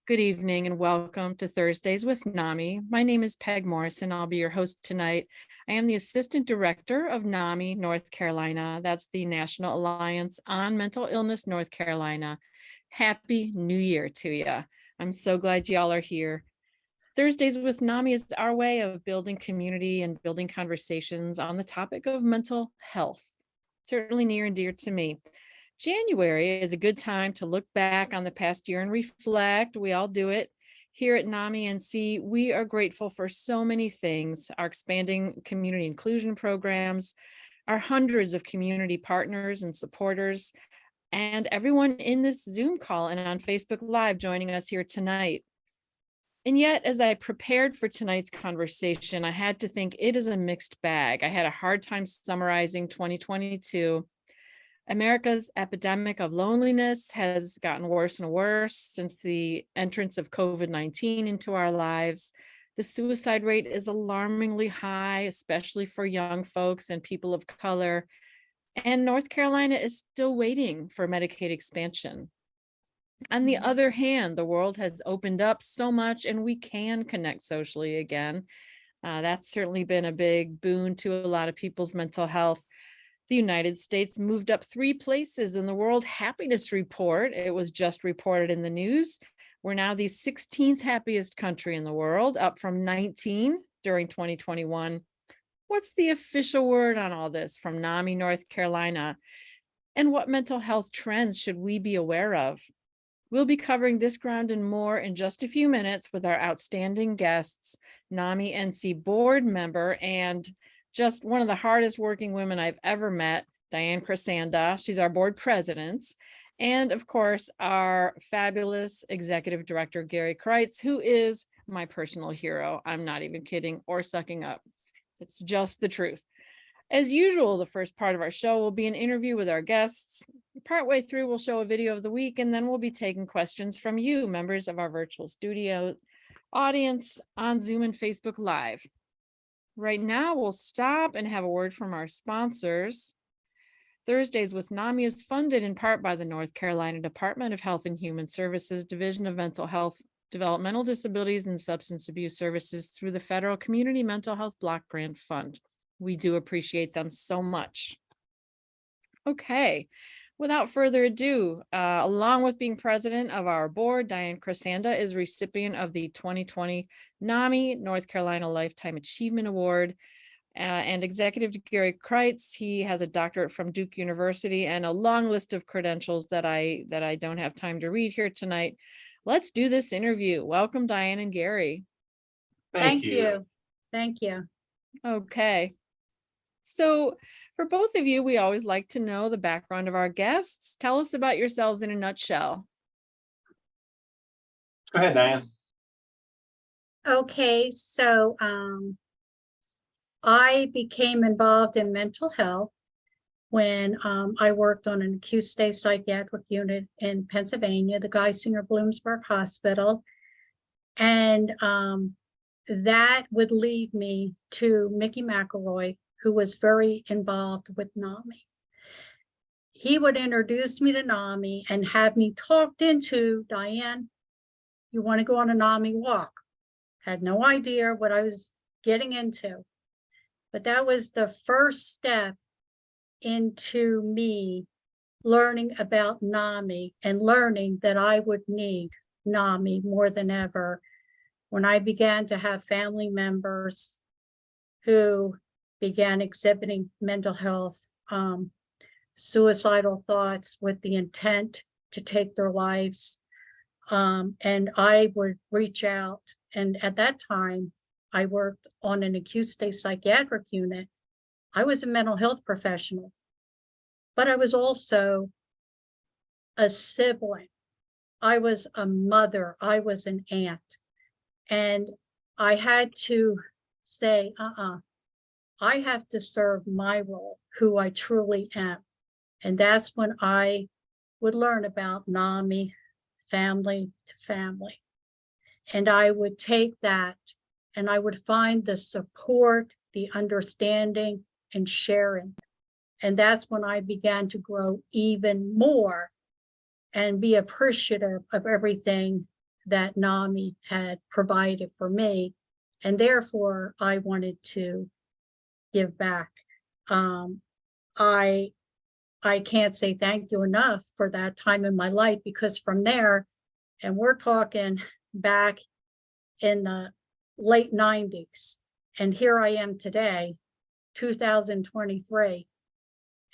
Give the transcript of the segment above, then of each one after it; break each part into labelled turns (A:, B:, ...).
A: Good evening and welcome to Thursdays with NAMI. My name is Peg Morrison. I'll be your host tonight. I am the Assistant Director of NAMI North Carolina. That's the National Alliance on Mental Illness North Carolina. Happy New Year to you. I'm so glad y'all are here. Thursdays with NAMI is our way of building community and building conversations on the topic of mental health. Certainly near and dear to me. January is a good time to look back on the past year and reflect. We all do it. Here at NAMI NC, we are grateful for so many things: our expanding community inclusion programs, our hundreds of community partners and supporters, and everyone in this Zoom call and on Facebook Live joining us here tonight. And yet, as I prepared for tonight's conversation, I had to think it is a mixed bag. I had a hard time summarizing 2022. America's epidemic of loneliness has gotten worse and worse since the entrance of COVID-19 into our lives. The suicide rate is alarmingly high, especially for young folks and people of color. And North Carolina is still waiting for Medicaid expansion. On the other hand, the world has opened up so much and we can connect socially again. That's certainly been a big boon to a lot of people's mental health. The United States moved up 3 places in the World Happiness Report. It was just reported in the news. We're now the 16th happiest country in the world, up from 19 during 2021. What's the official word on all this from NAMI North Carolina? And what mental health trends should we be aware of? We'll be covering this ground and more in just a few minutes with our outstanding guests, NAMI NC board member and just one of the hardest working women I've ever met, Diane Krisanda. She's our board president. And of course, our fabulous executive director, Garry Crites, who is my personal hero. I'm not even kidding or sucking up. It's just the truth. As usual, the first part of our show will be an interview with our guests. Partway through, we'll show a video of the week, and then we'll be taking questions from you, members of our virtual studio audience on Zoom and Facebook Live. Right now, we'll stop and have a word from our sponsors. Thursdays with NAMI is funded in part by the North Carolina Department of Health and Human Services, Division of Mental Health, Developmental Disabilities, and Substance Abuse Services through the Federal Community Mental Health Block Grant Fund. We do appreciate them so much. Okay. Without further ado, along with being president of our board, Diane Krisanda is recipient of the 2020 NAMI North Carolina Lifetime Achievement Award, and executive Garry Crites. He has a doctorate from Duke University and a long list of credentials that I don't have time to read here tonight. Let's do this interview. Welcome, Diane and Garry.
B: Thank you. Thank you.
A: Okay. So for both of you, we always like to know the background of our guests. Tell us about yourselves in a nutshell.
C: Go ahead, Diane.
B: Okay, so I became involved in mental health when I worked on an acute stay psychiatric unit in Pennsylvania, the Geisinger Bloomsburg Hospital. And that would lead me to Mickey McElroy, who was very involved with NAMI. He would introduce me to NAMI and have me talked into, Diane, you want to go on a NAMI walk? Had no idea what I was getting into. But that was the first step into me learning about NAMI and learning that I would need NAMI more than ever when I began to have family members who began exhibiting mental health, suicidal thoughts with the intent to take their lives. And I would reach out. And at that time, I worked on an acute stay psychiatric unit. I was a mental health professional, but I was also a sibling. I was a mother. I was an aunt. And I had to say, I have to serve my role, who I truly am. And that's when I would learn about NAMI, family to family. And I would take that and I would find the support, the understanding, and sharing. And that's when I began to grow even more and be appreciative of everything that NAMI had provided for me. And therefore, I wanted to give back. I can't say thank you enough for that time in my life, because from there, and we're talking back in the late 90s, and here I am today, 2023,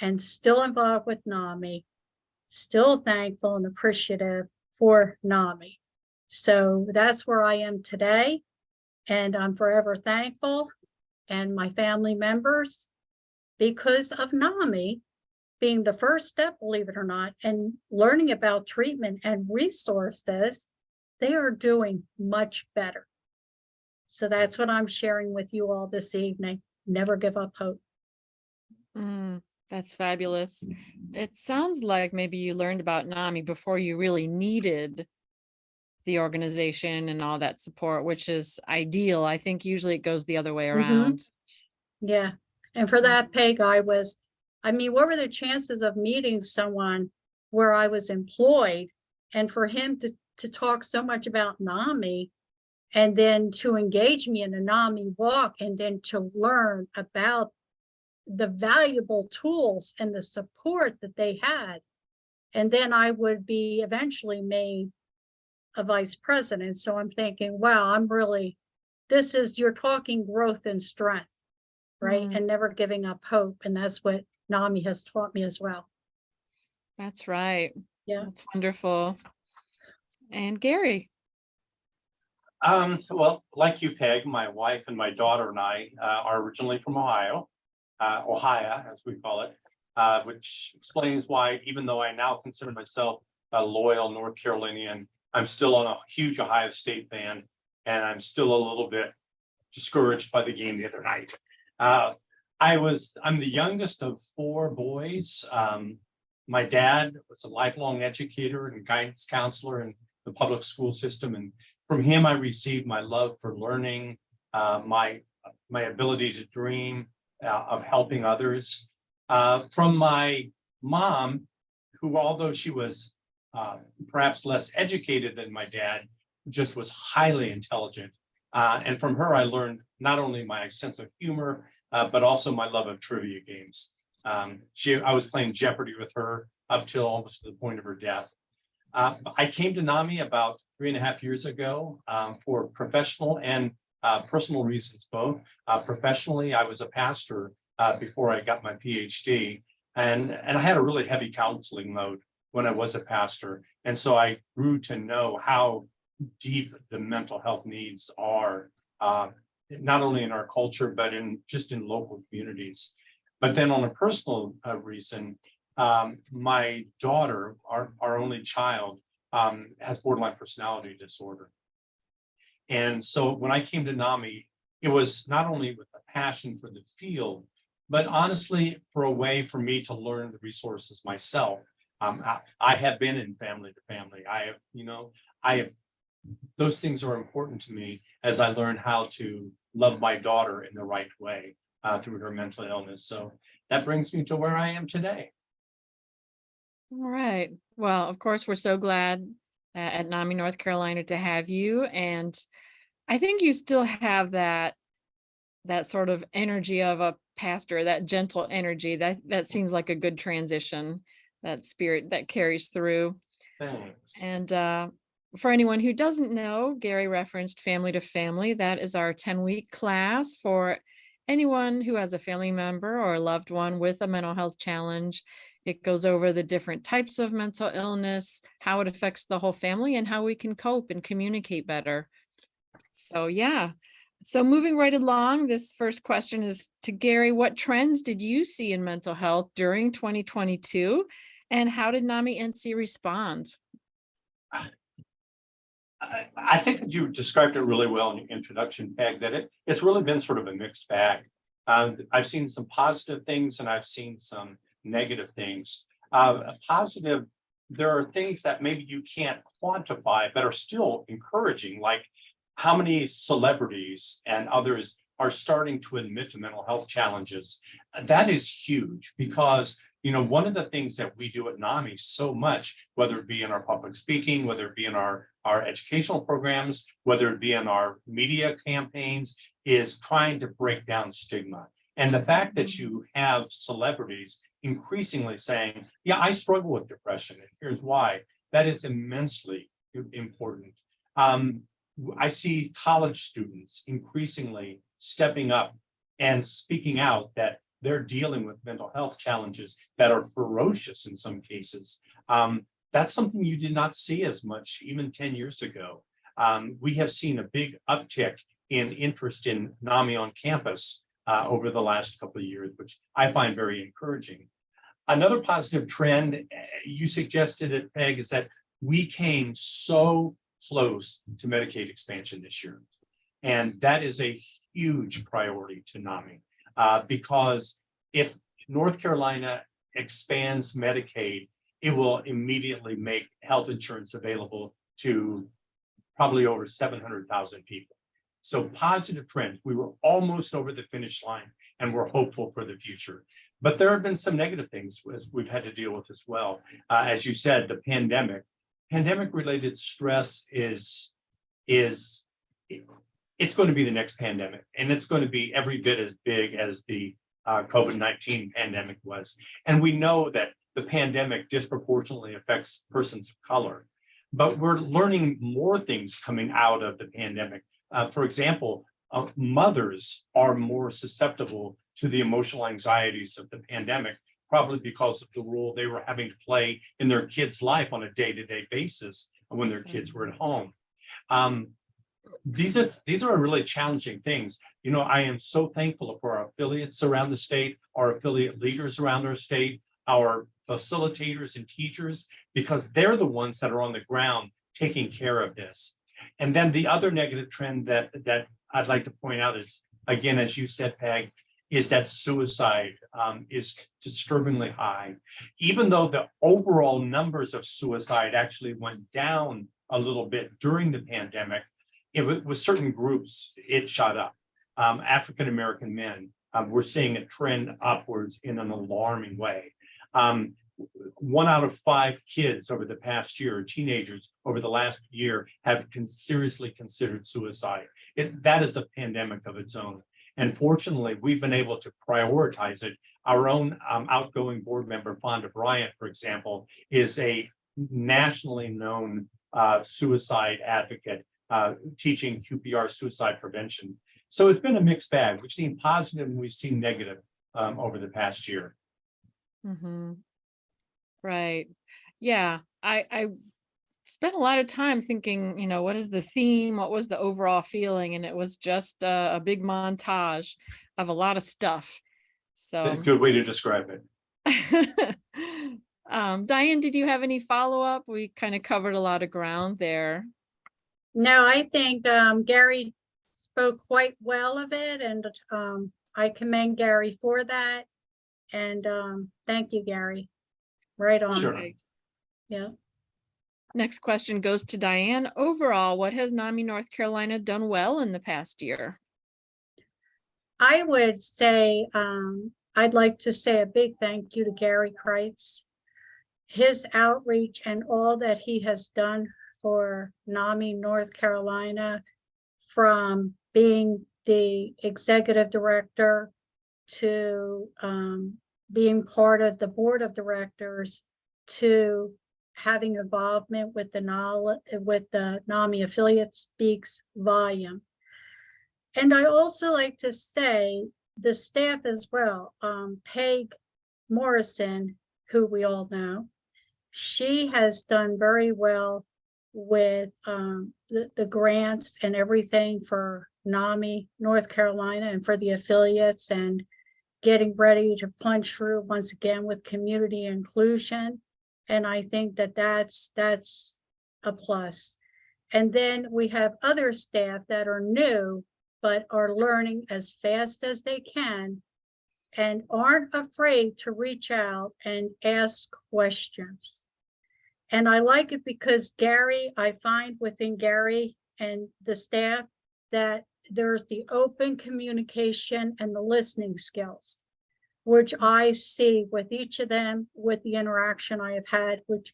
B: and still involved with NAMI, still thankful and appreciative for NAMI. So that's where I am today, and I'm forever thankful, and my family members, because of NAMI being the first step, believe it or not, and learning about treatment and resources, they are doing much better. So that's what I'm sharing with you all this evening. Never give up hope.
A: That's fabulous. It sounds like maybe you learned about NAMI before you really needed the organization and all that support, which is ideal. I think usually it goes the other way around.
B: Yeah. And for that, Peg, what were the chances of meeting someone where I was employed, and for him to talk so much about NAMI, and then to engage me in a NAMI walk, and then to learn about the valuable tools and the support that they had. And then I would be eventually made a vice president. So I'm thinking, wow, you're talking growth and strength, right? And never giving up hope. And that's what NAMI has taught me as well.
A: That's right.
B: Yeah.
A: That's wonderful. And Garry?
C: Well, like you, Peg, my wife and my daughter and I are originally from Ohio, as we call it, which explains why, even though I now consider myself a loyal North Carolinian, I'm still a huge Ohio State fan, and I'm still a little bit discouraged by the game the other night. I'm the youngest of 4 boys. My dad was a lifelong educator and guidance counselor in the public school system, and from him I received my love for learning, my ability to dream, of helping others. From my mom, who, although she was perhaps less educated than my dad, just was highly intelligent. And from her, I learned not only my sense of humor, but also my love of trivia games. I was playing Jeopardy with her up till almost to the point of her death. I came to NAMI about 3.5 years ago for professional and personal reasons, both. Professionally, I was a pastor before I got my PhD, and I had a really heavy counseling load when I was a pastor. And so I grew to know how deep the mental health needs are, not only in our culture, but just in local communities. But then on a personal reason, my daughter, our only child, has borderline personality disorder. And so when I came to NAMI, it was not only with a passion for the field, but honestly, for a way for me to learn the resources myself. I have been in family to family. Those things are important to me as I learn how to love my daughter in the right way through her mental illness. So that brings me to where I am today.
A: All right. Well, of course, we're so glad at NAMI North Carolina to have you. And I think you still have that sort of energy of a pastor, that gentle energy. That seems like a good transition, that spirit that carries through.
C: Thanks.
A: And for anyone who doesn't know, Garry referenced Family to Family. That is our 10-week class for anyone who has a family member or a loved one with a mental health challenge. It goes over the different types of mental illness, how it affects the whole family, and how we can cope and communicate better. So yeah. So moving right along, this first question is to Garry. What trends did you see in mental health during 2022? And how did NAMI NC respond?
C: I think that you described it really well in your introduction, Peg, that it's really been sort of a mixed bag. I've seen some positive things and I've seen some negative things. Positive, there are things that maybe you can't quantify, but are still encouraging, like how many celebrities and others are starting to admit to mental health challenges. That is huge, because one of the things that we do at NAMI so much, whether it be in our public speaking, whether it be in our educational programs, whether it be in our media campaigns, is trying to break down stigma. And the fact that you have celebrities increasingly saying, yeah, I struggle with depression, and here's why, that is immensely important. I see college students increasingly stepping up and speaking out that they're dealing with mental health challenges that are ferocious in some cases. That's something you did not see as much even 10 years ago. We have seen a big uptick in interest in NAMI on campus over the last couple of years, which I find very encouraging. Another positive trend, you suggested it, Peg, is that we came so close to Medicaid expansion this year. And that is a huge priority to NAMI because if North Carolina expands Medicaid, it will immediately make health insurance available to probably over 700,000 people. So positive trends. We were almost over the finish line and we're hopeful for the future. But there have been some negative things as we've had to deal with as well. As you said, the pandemic-related stress it's going to be the next pandemic, and it's going to be every bit as big as the COVID-19 pandemic was. And we know that the pandemic disproportionately affects persons of color, but we're learning more things coming out of the pandemic. For example, mothers are more susceptible to the emotional anxieties of the pandemic, probably because of the role they were having to play in their kids' life on a day-to-day basis when their kids were at home. These are really challenging things. I am so thankful for our affiliates around the state, our affiliate leaders around our state, our facilitators and teachers, because they're the ones that are on the ground taking care of this. And then the other negative trend that I'd like to point out is, again, as you said, Peg, is that suicide is disturbingly high. Even though the overall numbers of suicide actually went down a little bit during the pandemic, with certain groups, it shot up. African-American men, we're seeing a trend upwards in an alarming way. 1 out of 5 kids over the past year, teenagers over the last year, have seriously considered suicide. That is a pandemic of its own. And fortunately, we've been able to prioritize it. Our own outgoing board member, Fonda Bryant, for example, is a nationally known suicide advocate, teaching QPR suicide prevention. So it's been a mixed bag. We've seen positive and we've seen negative over the past year.
A: Mm-hmm. Right. Yeah. I spent a lot of time thinking, what is the theme? What was the overall feeling? And it was just a big montage of a lot of stuff. So
C: That's a good way to describe it.
A: Diane, did you have any follow-up? We kind of covered a lot of ground there.
B: No, I think Garry spoke quite well of it, and I commend Garry for that. And thank you, Garry. Right on.
C: Sure.
B: Yeah.
A: Next question goes to Diane. Overall, what has NAMI North Carolina done well in the past year?
B: I would say I'd like to say a big thank you to Garry Crites. His outreach and all that he has done for NAMI North Carolina, from being the executive director to being part of the board of directors, to having involvement with the NAMI affiliate, speaks volume. And I also like to say the staff as well. Peg Morrison, who we all know, she has done very well with the grants and everything for NAMI North Carolina and for the affiliates, and getting ready to punch through once again with community inclusion. And I think that that's a plus. And then we have other staff that are new, but are learning as fast as they can and aren't afraid to reach out and ask questions. And I like it because Garry, I find within Garry and the staff that there's the open communication and the listening skills. which I see with each of them, with the interaction I have had with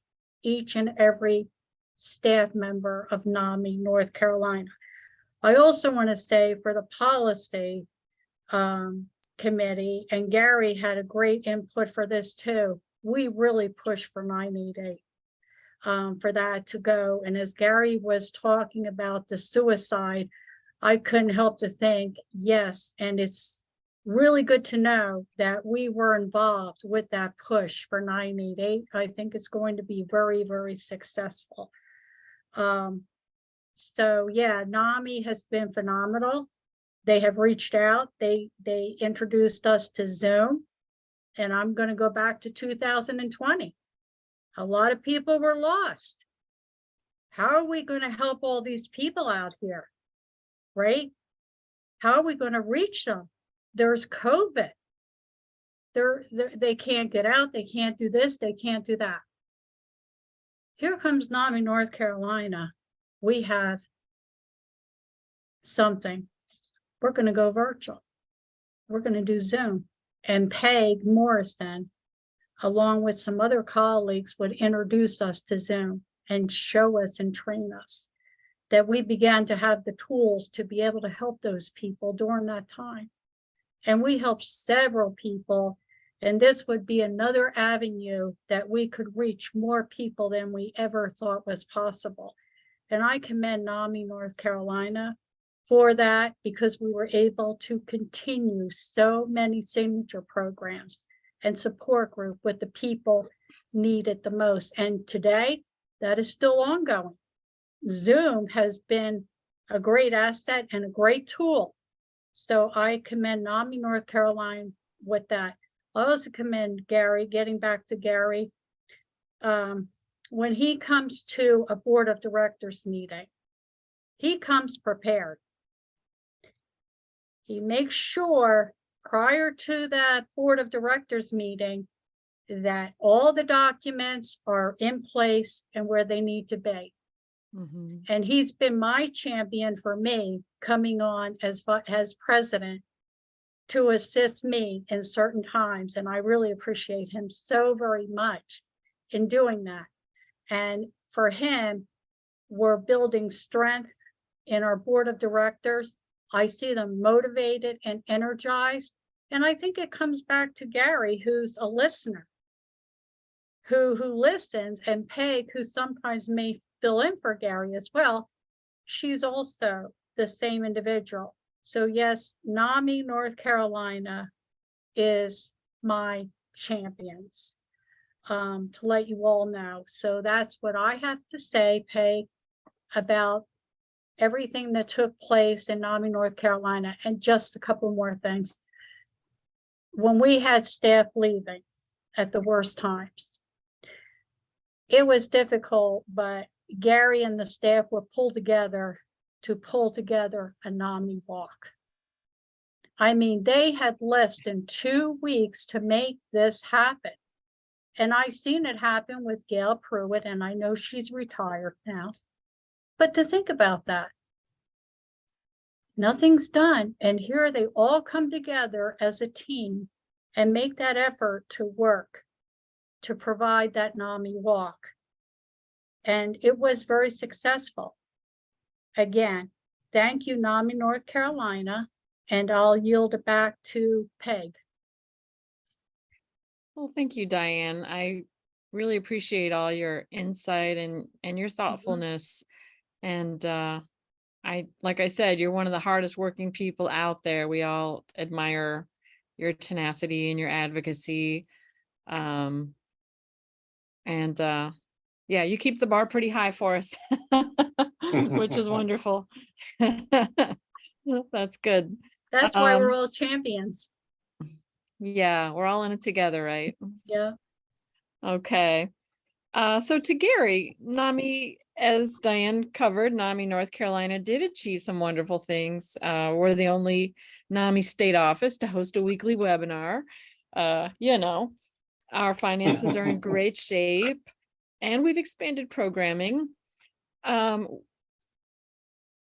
B: each and every staff member of NAMI North Carolina. I also want to say for the policy committee, and Garry had a great input for this too. We really pushed for 988 for that to go. And as Garry was talking about the suicide, I couldn't help to think, yes, and it's really good to know that we were involved with that push for 988. I think it's going to be very, very successful. So yeah, NAMI has been phenomenal. They have reached out. They introduced us to Zoom, and I'm going to go back to 2020. A lot of people were lost. How are we going to help all these people out here, right? How are we going to reach them? There's COVID. They can't get out. They can't do this. They can't do that. Here comes NAMI North Carolina. We have something. We're going to go virtual. We're going to do Zoom. And Peg Morrison, along with some other colleagues, would introduce us to Zoom and show us and train us, that we began to have the tools to be able to help those people during that time. And we helped several people, and this would be another avenue that we could reach more people than we ever thought was possible. And I commend NAMI North Carolina for that, because we were able to continue so many signature programs and support group with the people needed the most. And today, that is still ongoing. Zoom has been a great asset and a great tool. So I commend NAMI North Carolina with that. I also commend Garry, getting back to Garry. When he comes to a board of directors meeting, he comes prepared. He makes sure prior to that board of directors meeting that all the documents are in place and where they need to be. Mm-hmm. And he's been my champion for me coming on as president to assist me in certain times. And I really appreciate him so very much in doing that. And for him, we're building strength in our board of directors. I see them motivated and energized. And I think it comes back to Garry, who's a listener, who listens, and Peg, who sometimes may fill in for Garry as well. She's also the same individual. So yes, NAMI North Carolina is my champions, to let you all know. So that's what I have to say, Peg, about everything that took place in NAMI North Carolina. And just a couple more things. When we had staff leaving at the worst times, it was difficult, but Garry and the staff were pulled together to pull together a NAMI walk. I mean, they had less than 2 weeks to make this happen. And I've seen it happen with Gail Pruitt, and I know she's retired now. But to think about that, nothing's done. And here they all come together as a team and make that effort to work to provide that NAMI walk. And it was very successful. Again, thank you, NAMI North Carolina, and I'll yield it back to Peg.
A: Well, thank you, Diane. I really appreciate all your insight and your thoughtfulness. And like I said, you're one of the hardest working people out there. We all admire your tenacity and your advocacy. Yeah, you keep the bar pretty high for us, which is wonderful. That's good.
B: That's why we're all champions.
A: Yeah, we're all in it together, right?
B: Yeah.
A: Okay. So to Garry, NAMI, as Diane covered, NAMI North Carolina did achieve some wonderful things. We're the only NAMI state office to host a weekly webinar. You know, our finances are in great shape, and we've expanded programming.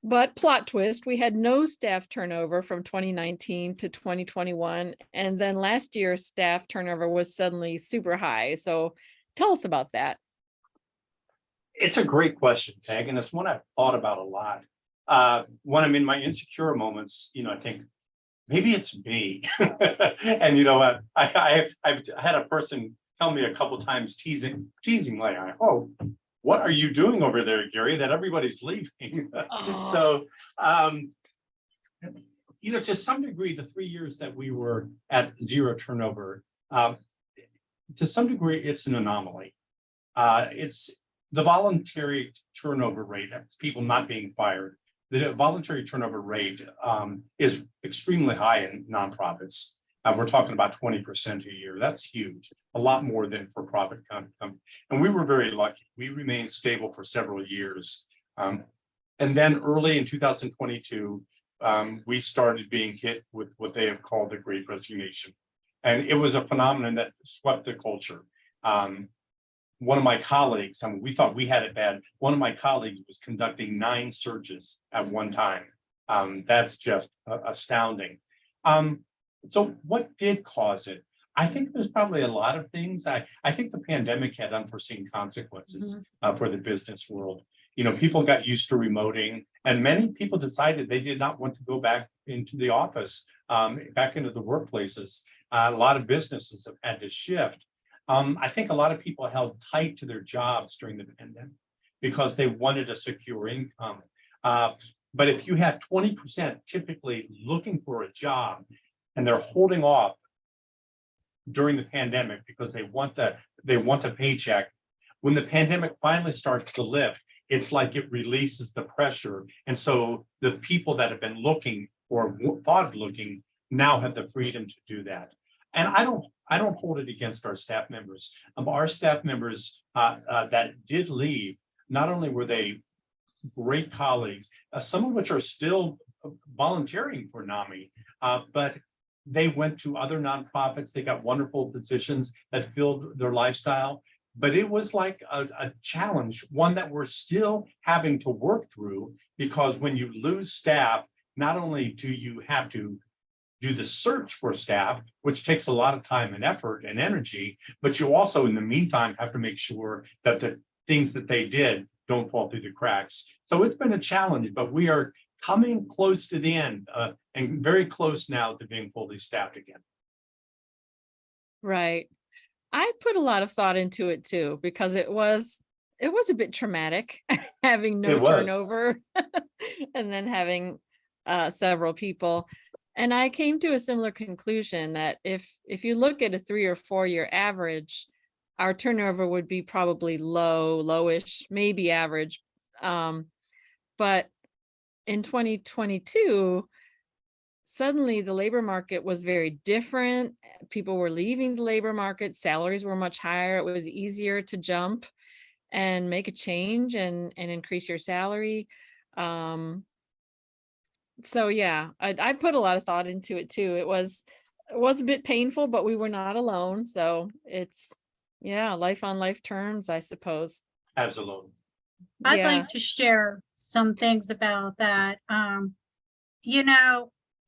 A: But plot twist, we had no staff turnover from 2019 to 2021. And then last year, staff turnover was suddenly super high. So tell us about that.
C: It's a great question, Peg, and it's one I've thought about a lot. When I'm in my insecure moments, I think maybe it's me. And I've had a person tell me a couple times teasing like, oh, what are you doing over there, Gary, that everybody's leaving?
A: Oh.
C: So, to some degree, the 3 years that we were at zero turnover, to some degree, it's an anomaly. It's the voluntary turnover rate, people not being fired. The voluntary turnover rate is extremely high in nonprofits. We're talking about 20% a year. That's huge, a lot more than for-profit companies. And we were very lucky. We remained stable for several years. And then early in 2022, we started being hit with what they have called the Great Resignation. And it was a phenomenon that swept the culture. One of my colleagues, we thought we had it bad. One of my colleagues was conducting 9 searches at one time. That's just astounding. So what did cause it? I think there's probably a lot of things. I think the pandemic had unforeseen consequences for the business world. People got used to remoting, and many people decided they did not want to go back into the office, back into the workplaces. A lot of businesses have had to shift. I think a lot of people held tight to their jobs during the pandemic because they wanted a secure income. But if you have 20% typically looking for a job and they're holding off during the pandemic because they want a paycheck, when the pandemic finally starts to lift, it's like it releases the pressure. And so the people that have been looking or thought of looking now have the freedom to do that. And I don't hold it against our staff members. Our staff members that did leave, not only were they great colleagues, some of which are still volunteering for NAMI, but they went to other nonprofits. They got wonderful positions that filled their lifestyle. But it was like a challenge, one that we're still having to work through, because when you lose staff, not only do you have to do the search for staff, which takes a lot of time and effort and energy, but you also, in the meantime, have to make sure that the things that they did don't fall through the cracks. So it's been a challenge, but we are coming close to the end and very close now to being fully staffed again.
A: Right. I put a lot of thought into it too, because it was a bit traumatic having no turnover and then having several people. And I came to a similar conclusion that if you look at a 3 or 4 year average, our turnover would be probably lowish, maybe average. But in 2022, suddenly the labor market was very different. People were leaving the labor market. Salaries were much higher. It was easier to jump and make a change and increase your salary. So yeah, I put a lot of thought into it too. It was a bit painful, but we were not alone. So it's, yeah, life on life terms, I suppose.
C: Absolutely.
B: I'd like to share some things about that.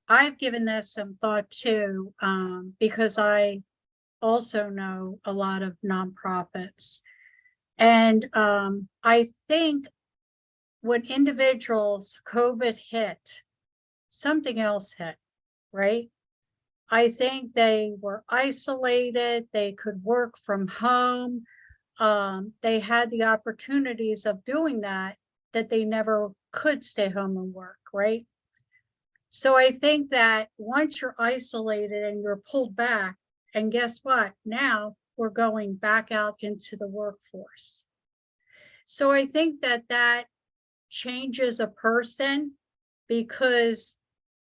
B: I've given this some thought too, because I also know a lot of nonprofits. And I think when individuals, COVID hit, something else hit, right? I think they were isolated, they could work from home. They had the opportunities of doing that they never could stay home and work, right? So I think that once you're isolated and you're pulled back, and guess what? Now we're going back out into the workforce. So I think that changes a person because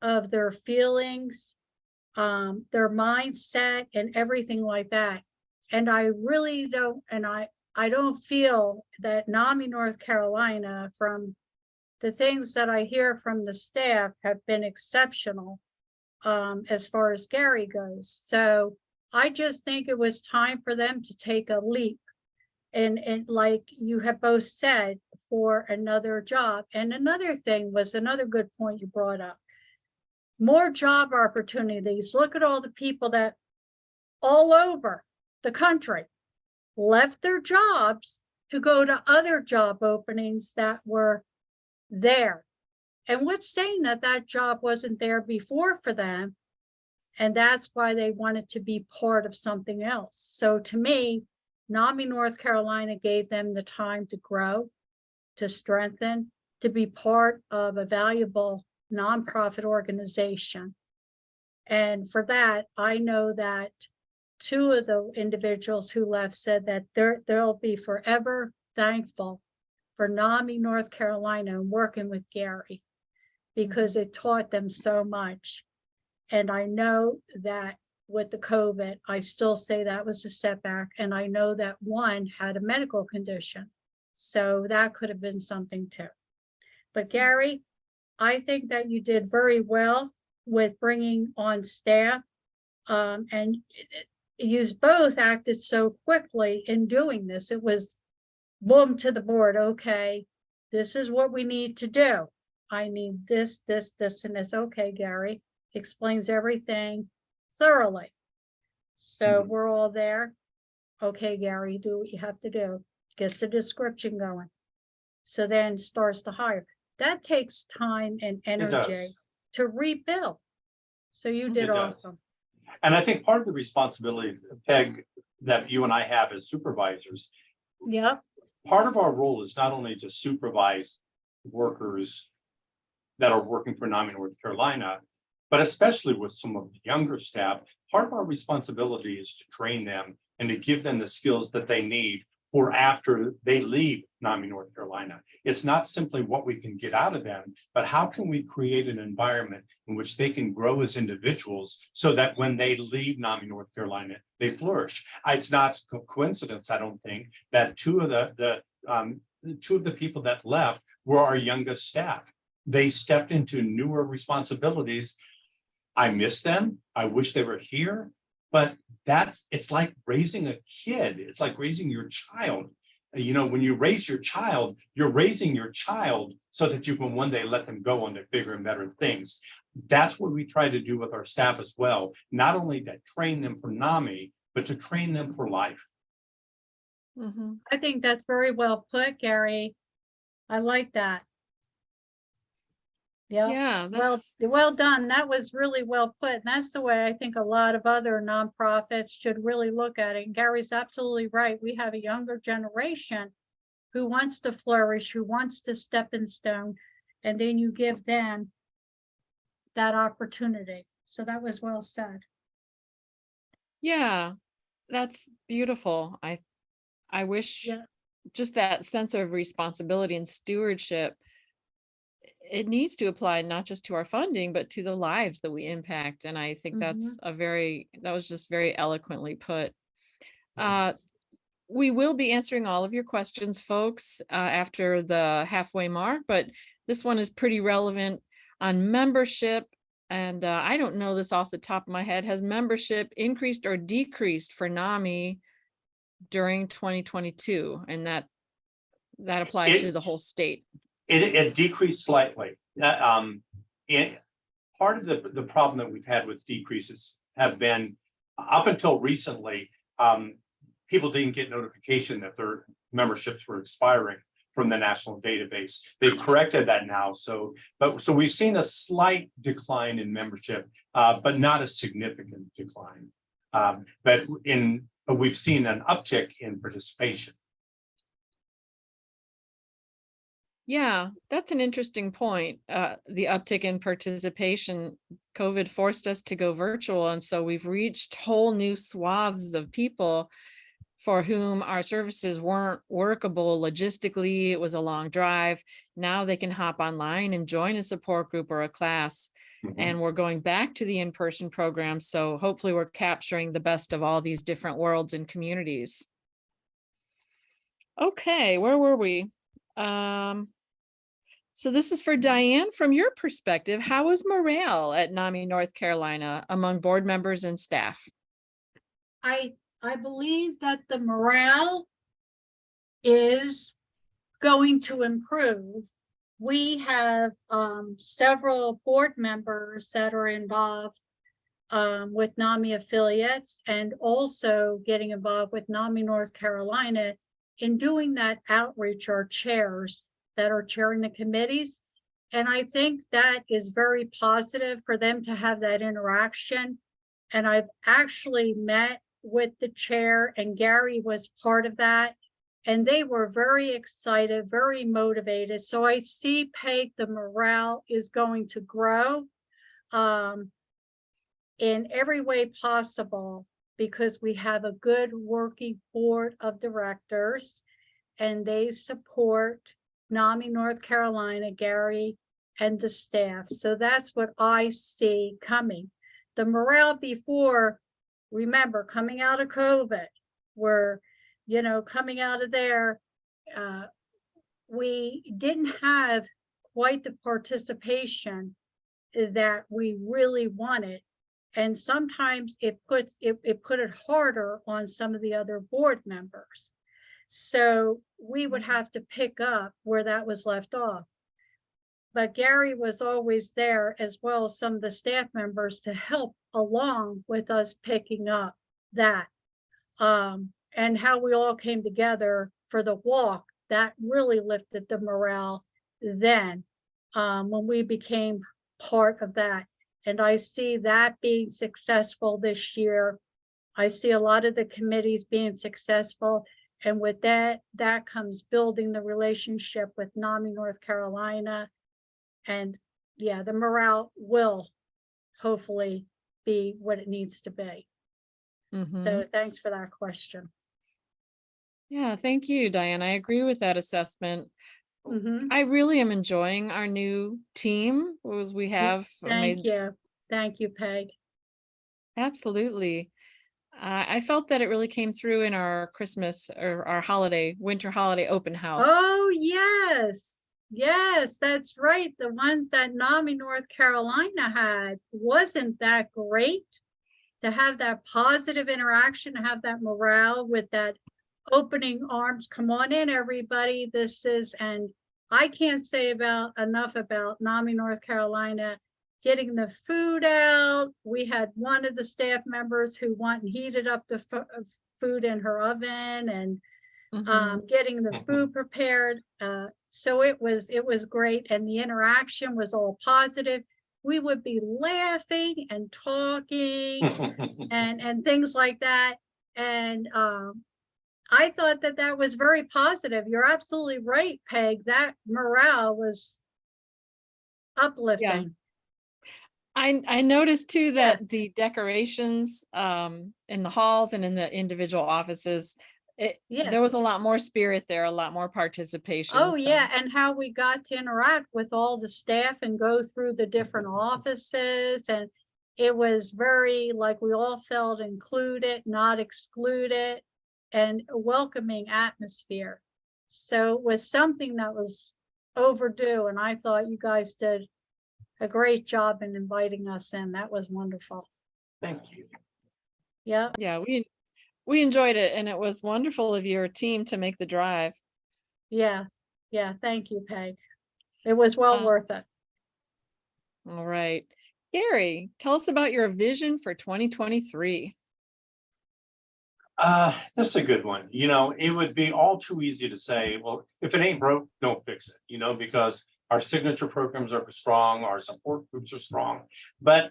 B: of their feelings, their mindset, and everything like that. And I really don't, and I don't feel that NAMI North Carolina, from the things that I hear from the staff, have been exceptional as far as Garry goes. So I just think it was time for them to take a leap. And like you have both said, for another job. And another thing was another good point you brought up. More job opportunities. Look at all the people that all over the country left their jobs to go to other job openings that were there. And what's saying that that job wasn't there before for them? And that's why they wanted to be part of something else. So to me, NAMI North Carolina gave them the time to grow, to strengthen, to be part of a valuable nonprofit organization. And for that, I know that two of the individuals who left said that they'll be forever thankful for NAMI North Carolina and working with Garry, because it taught them so much. And I know that with the COVID, I still say that was a setback. And I know that one had a medical condition. So that could have been something too. But Garry, I think that you did very well with bringing on staff. And you both acted so quickly in doing this. It was boom to the board. Okay, this is what we need to do. I need this, this, this, and this. Okay, Garry explains everything thoroughly. So we're all there. Okay, Garry, do what you have to do. Gets the description going. So then starts to hire. That takes time and energy to rebuild. So you did awesome.
C: And I think part of the responsibility, Peg, that you and I have as supervisors, part of our role is not only to supervise workers that are working for NAMI North Carolina, but especially with some of the younger staff, part of our responsibility is to train them and to give them the skills that they need for after they leave NAMI North Carolina. It's not simply what we can get out of them, but how can we create an environment in which they can grow as individuals so that when they leave NAMI North Carolina, they flourish. It's not a coincidence, I don't think, that two of the people that left were our youngest staff. They stepped into newer responsibilities. I miss them. I wish they were here, but it's like raising a kid. It's like raising your child. You know, when you raise your child, you're raising your child so that you can one day let them go on to bigger and better things. That's what we try to do with our staff as well. Not only to train them for NAMI, but to train them for life.
B: I think that's very well put, Garry. I like that.
A: Yeah,
B: well done. That was really well put. And that's the way I think a lot of other nonprofits should really look at it. And Garry's absolutely right. We have a younger generation who wants to flourish, who wants to stepping stone, and then you give them that opportunity. So that was well said.
A: Yeah, that's beautiful. I wish just that sense of responsibility and stewardship, it needs to apply not just to our funding, but to the lives that we impact. And I think that was just very eloquently put. We will be answering all of your questions, folks, after the halfway mark, but this one is pretty relevant on membership. And I don't know this off the top of my head. Has membership increased or decreased for NAMI during 2022? And that applies to the whole state.
C: It decreased slightly. Part of the problem that we've had with decreases have been up until recently, people didn't get notification that their memberships were expiring from the national database. They've corrected that now. So we've seen a slight decline in membership, but not a significant decline. But we've seen an uptick in participation.
A: Yeah, that's an interesting point. The uptick in participation, COVID forced us to go virtual. And so we've reached whole new swaths of people for whom our services weren't workable logistically. It was a long drive. Now they can hop online and join a support group or a class. And we're going back to the in-person program. So hopefully we're capturing the best of all these different worlds and communities. Okay, where were we? So this is for Diane. From your perspective, how is morale at NAMI North Carolina among board members and staff?
B: I believe that the morale is going to improve. We have several board members that are involved with NAMI affiliates, and also getting involved with NAMI North Carolina in doing that outreach, our chairs that are chairing the committees. And I think that is very positive for them to have that interaction. And I've actually met with the chair, and Garry was part of that. And they were very excited, very motivated. So I see, Peg, the morale is going to grow in every way possible, because we have a good working board of directors, and they support NAMI North Carolina, Garry, and the staff. So that's what I see coming. The morale before, remember, coming out of COVID, we're, you know, coming out of there, we didn't have quite the participation that we really wanted. And sometimes it put it harder on some of the other board members. So we would have to pick up where that was left off. But Garry was always there, as well as some of the staff members, to help along with us picking up that. And how we all came together for the walk, that really lifted the morale then, when we became part of that. And I see that being successful this year. I see a lot of the committees being successful. And with that, that comes building the relationship with NAMI North Carolina. And yeah, the morale will hopefully be what it needs to be. So thanks for that question.
A: Yeah, thank you, Diane. I agree with that assessment. I really am enjoying our new team, as we have
B: Thank you. Thank you, Peg.
A: Absolutely. I felt that it really came through in our Christmas or our winter holiday open house.
B: Oh, yes. Yes, that's right. The ones that NAMI North Carolina had. Wasn't that great to have that positive interaction, to have that morale with that opening arms? Come on in, everybody. This is, and I can't say enough about NAMI North Carolina getting the food out. We had one of the staff members who went and heated up the food in her oven, and getting the food prepared. So it was great, and the interaction was all positive. We would be laughing and talking and things like that. And I thought that was very positive. You're absolutely right, Peg. That morale was uplifting.
A: Yeah. I noticed too that the decorations in the halls and in the individual offices, there was a lot more spirit there, a lot more participation.
B: Oh, yeah. And how we got to interact with all the staff and go through the different offices. And it was very, like, we all felt included, not excluded, and a welcoming atmosphere. So it was something that was overdue. And I thought you guys did a great job in inviting us in. That was wonderful.
C: Thank you.
B: Yeah.
A: Yeah, we enjoyed it, and it was wonderful of your team to make the drive.
B: Yeah. Yeah. Thank you, Peg. It was well worth it.
A: All right. Garry, tell us about your vision for 2023.
C: That's a good one. You know, it would be all too easy to say, well, if it ain't broke, don't fix it, you know, because our signature programs are strong, our support groups are strong, but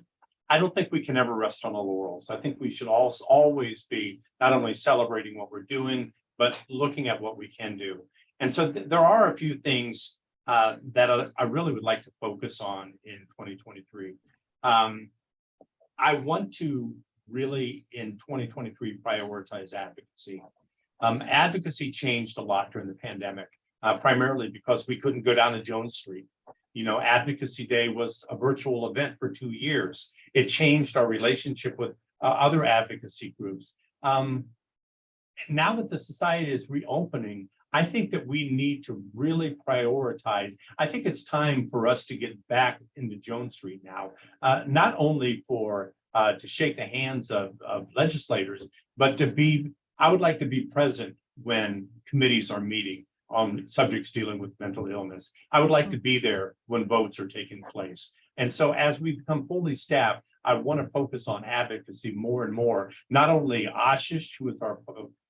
C: I don't think we can ever rest on our laurels. I think we should always be not only celebrating what we're doing, but looking at what we can do. And so there are a few things that I really would like to focus on in 2023. I want to really in 2023 prioritize advocacy. Advocacy changed a lot during the pandemic, primarily because we couldn't go down to Jones Street. You know, Advocacy Day was a virtual event for 2 years. It changed our relationship with other advocacy groups. Now that the society is reopening, I think that we need to really prioritize. I think it's time for us to get back into Jones Street now, not only for to shake the hands of legislators, but to be, I would like to be present when committees are meeting on subjects dealing with mental illness. I would like to be there when votes are taking place. And so as we become fully staffed, I want to focus on advocacy more and more, not only Ashish, who is our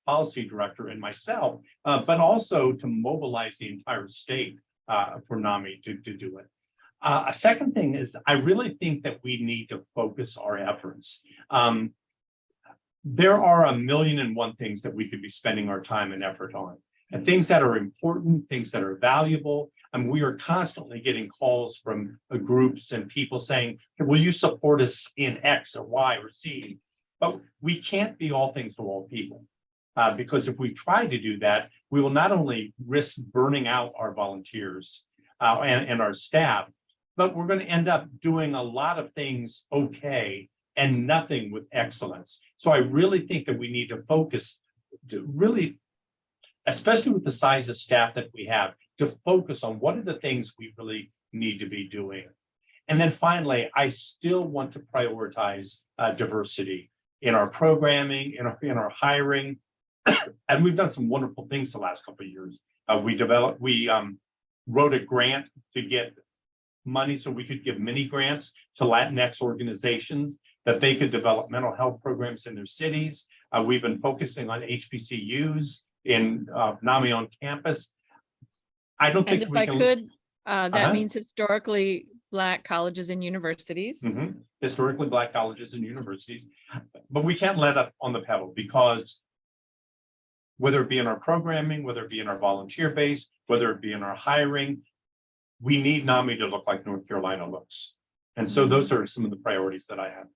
C: policy director, and myself, but also to mobilize the entire state for NAMI to do it. A second thing is, I really think that we need to focus our efforts. There are 1,000,001 things that we could be spending our time and effort on, and things that are important, things that are valuable. And we are constantly getting calls from groups and people saying, will you support us in X or Y or Z? But we can't be all things to all people. Because if we try to do that, we will not only risk burning out our volunteers and our staff, but we're going to end up doing a lot of things okay and nothing with excellence. So I really think that we need to focus to really, especially with the size of staff that we have, to focus on what are the things we really need to be doing. And then finally, I still want to prioritize diversity in our programming, in our hiring. And we've done some wonderful things the last couple of years. We wrote a grant to get money so we could give mini grants to Latinx organizations that they could develop mental health programs in their cities. We've been focusing on HBCUs in NAMI on campus. I don't think
A: and if I could, that means historically Black colleges and universities.
C: Historically Black colleges and universities, but we can't let up on the pedal, because whether it be in our programming, whether it be in our volunteer base, whether it be in our hiring, we need NAMI to look like North Carolina looks. And so those are some of the priorities that I have.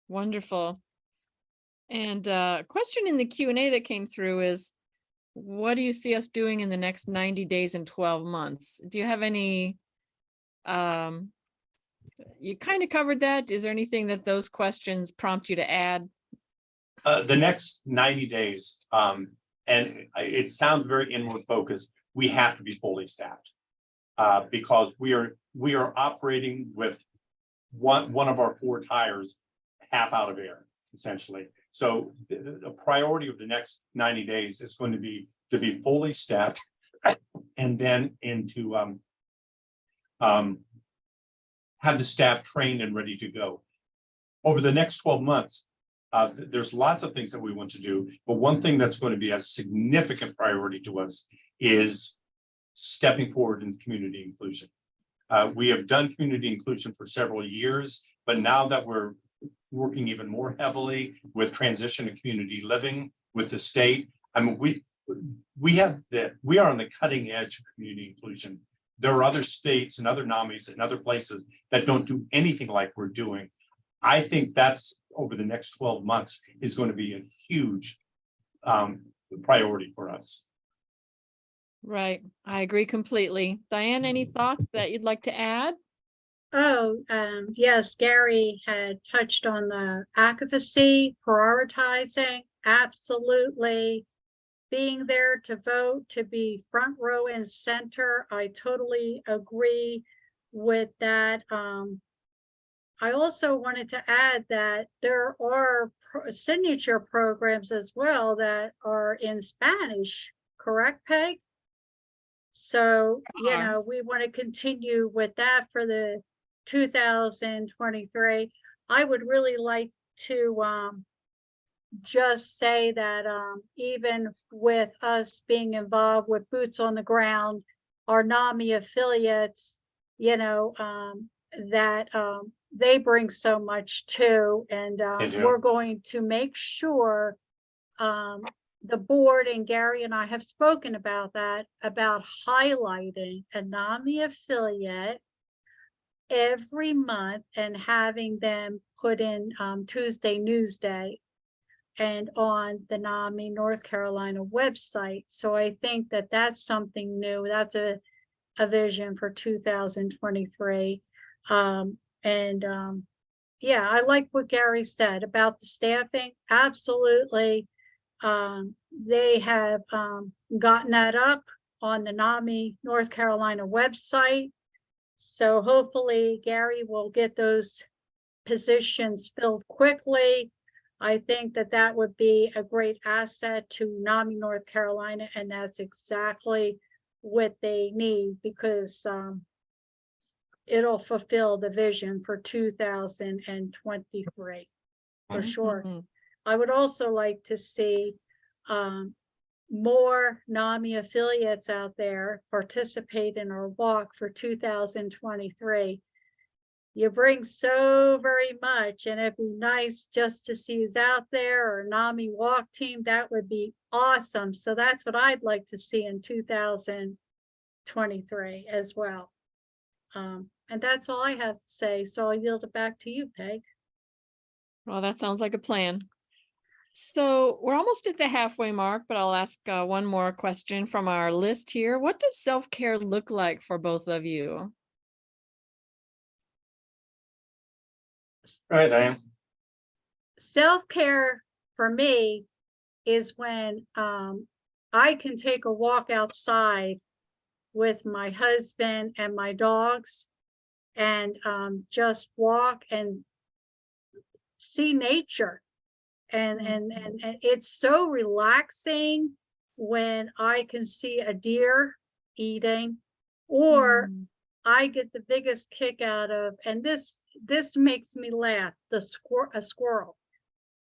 A: Wonderful. And a question in the Q&A that came through is, what do you see us doing in the next 90 days and 12 months? Do you have any, you kind of covered that. Is there anything that those questions prompt you to add?
C: The next 90 days, and it sounds very inward focused, we have to be fully staffed because we are operating with one of our 4 tires half out of air, essentially. So the priority of the next 90 days is going to be fully staffed, and then into have the staff trained and ready to go. Over the next 12 months, there's lots of things that we want to do, but one thing that's going to be a significant priority to us is stepping forward in community inclusion. We have done community inclusion for several years, but now that we're working even more heavily with transition to community living with the state, I mean, we are on the cutting edge of community inclusion. There are other states and other NAMIs and other places that don't do anything like we're doing. I think that's over the next 12 months is going to be a huge priority for us.
A: Right. I agree completely. Diane, any thoughts that you'd like to add?
B: Oh, yes, Garry had touched on the advocacy, prioritizing, absolutely. Being there to vote, to be front row and center. I totally agree with that. I also wanted to add that there are signature programs as well that are in Spanish, correct, Peg? So, you know, we want to continue with that for the 2023. I would really like to just say that even with us being involved with boots on the ground, our NAMI affiliates, you know, that they bring so much too, and we're going to make sure the board and Garry and I have spoken about that, about highlighting a NAMI affiliate every month and having them put in Tuesday Newsday and on the NAMI North Carolina website. So I think that that's something new. That's a vision for 2023. Yeah, I like what Garry said about the staffing. Absolutely. They have gotten that up on the NAMI North Carolina website. So hopefully Garry will get those positions filled quickly. I think that that would be a great asset to NAMI North Carolina, and that's exactly what they need, because it'll fulfill the vision for 2023 for sure.
A: Mhm.
B: I would also like to see more NAMI affiliates out there participate in our walk for 2023. You bring so very much, and it'd be nice just to see who's out there, or NAMI walk team. That would be awesome. So that's what I'd like to see in 2023 as well. And that's all I have to say. So I'll yield it back to you, Peg.
A: Well, that sounds like a plan. So we're almost at the halfway mark, but I'll ask one more question from our list here. What does self-care look like for both of you?
C: Right, Diane.
B: Self-care for me is when I can take a walk outside with my husband and my dogs, and just walk and see nature. And it's so relaxing when I can see a deer eating, or I get the biggest kick out of, and this makes me laugh, a squirrel.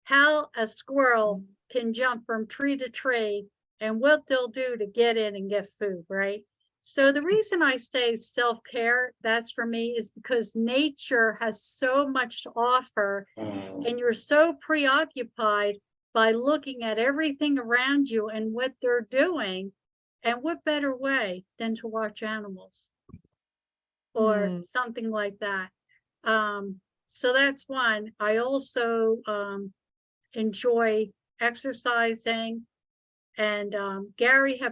B: How a squirrel can jump from tree to tree, and what they'll do to get in and get food, right? So the reason I say self-care, that's for me, is because nature has so much to offer, and you're so preoccupied by looking at everything around you and what they're doing. And what better way than to watch animals or something like that? So that's one. I also enjoy exercising, and Garry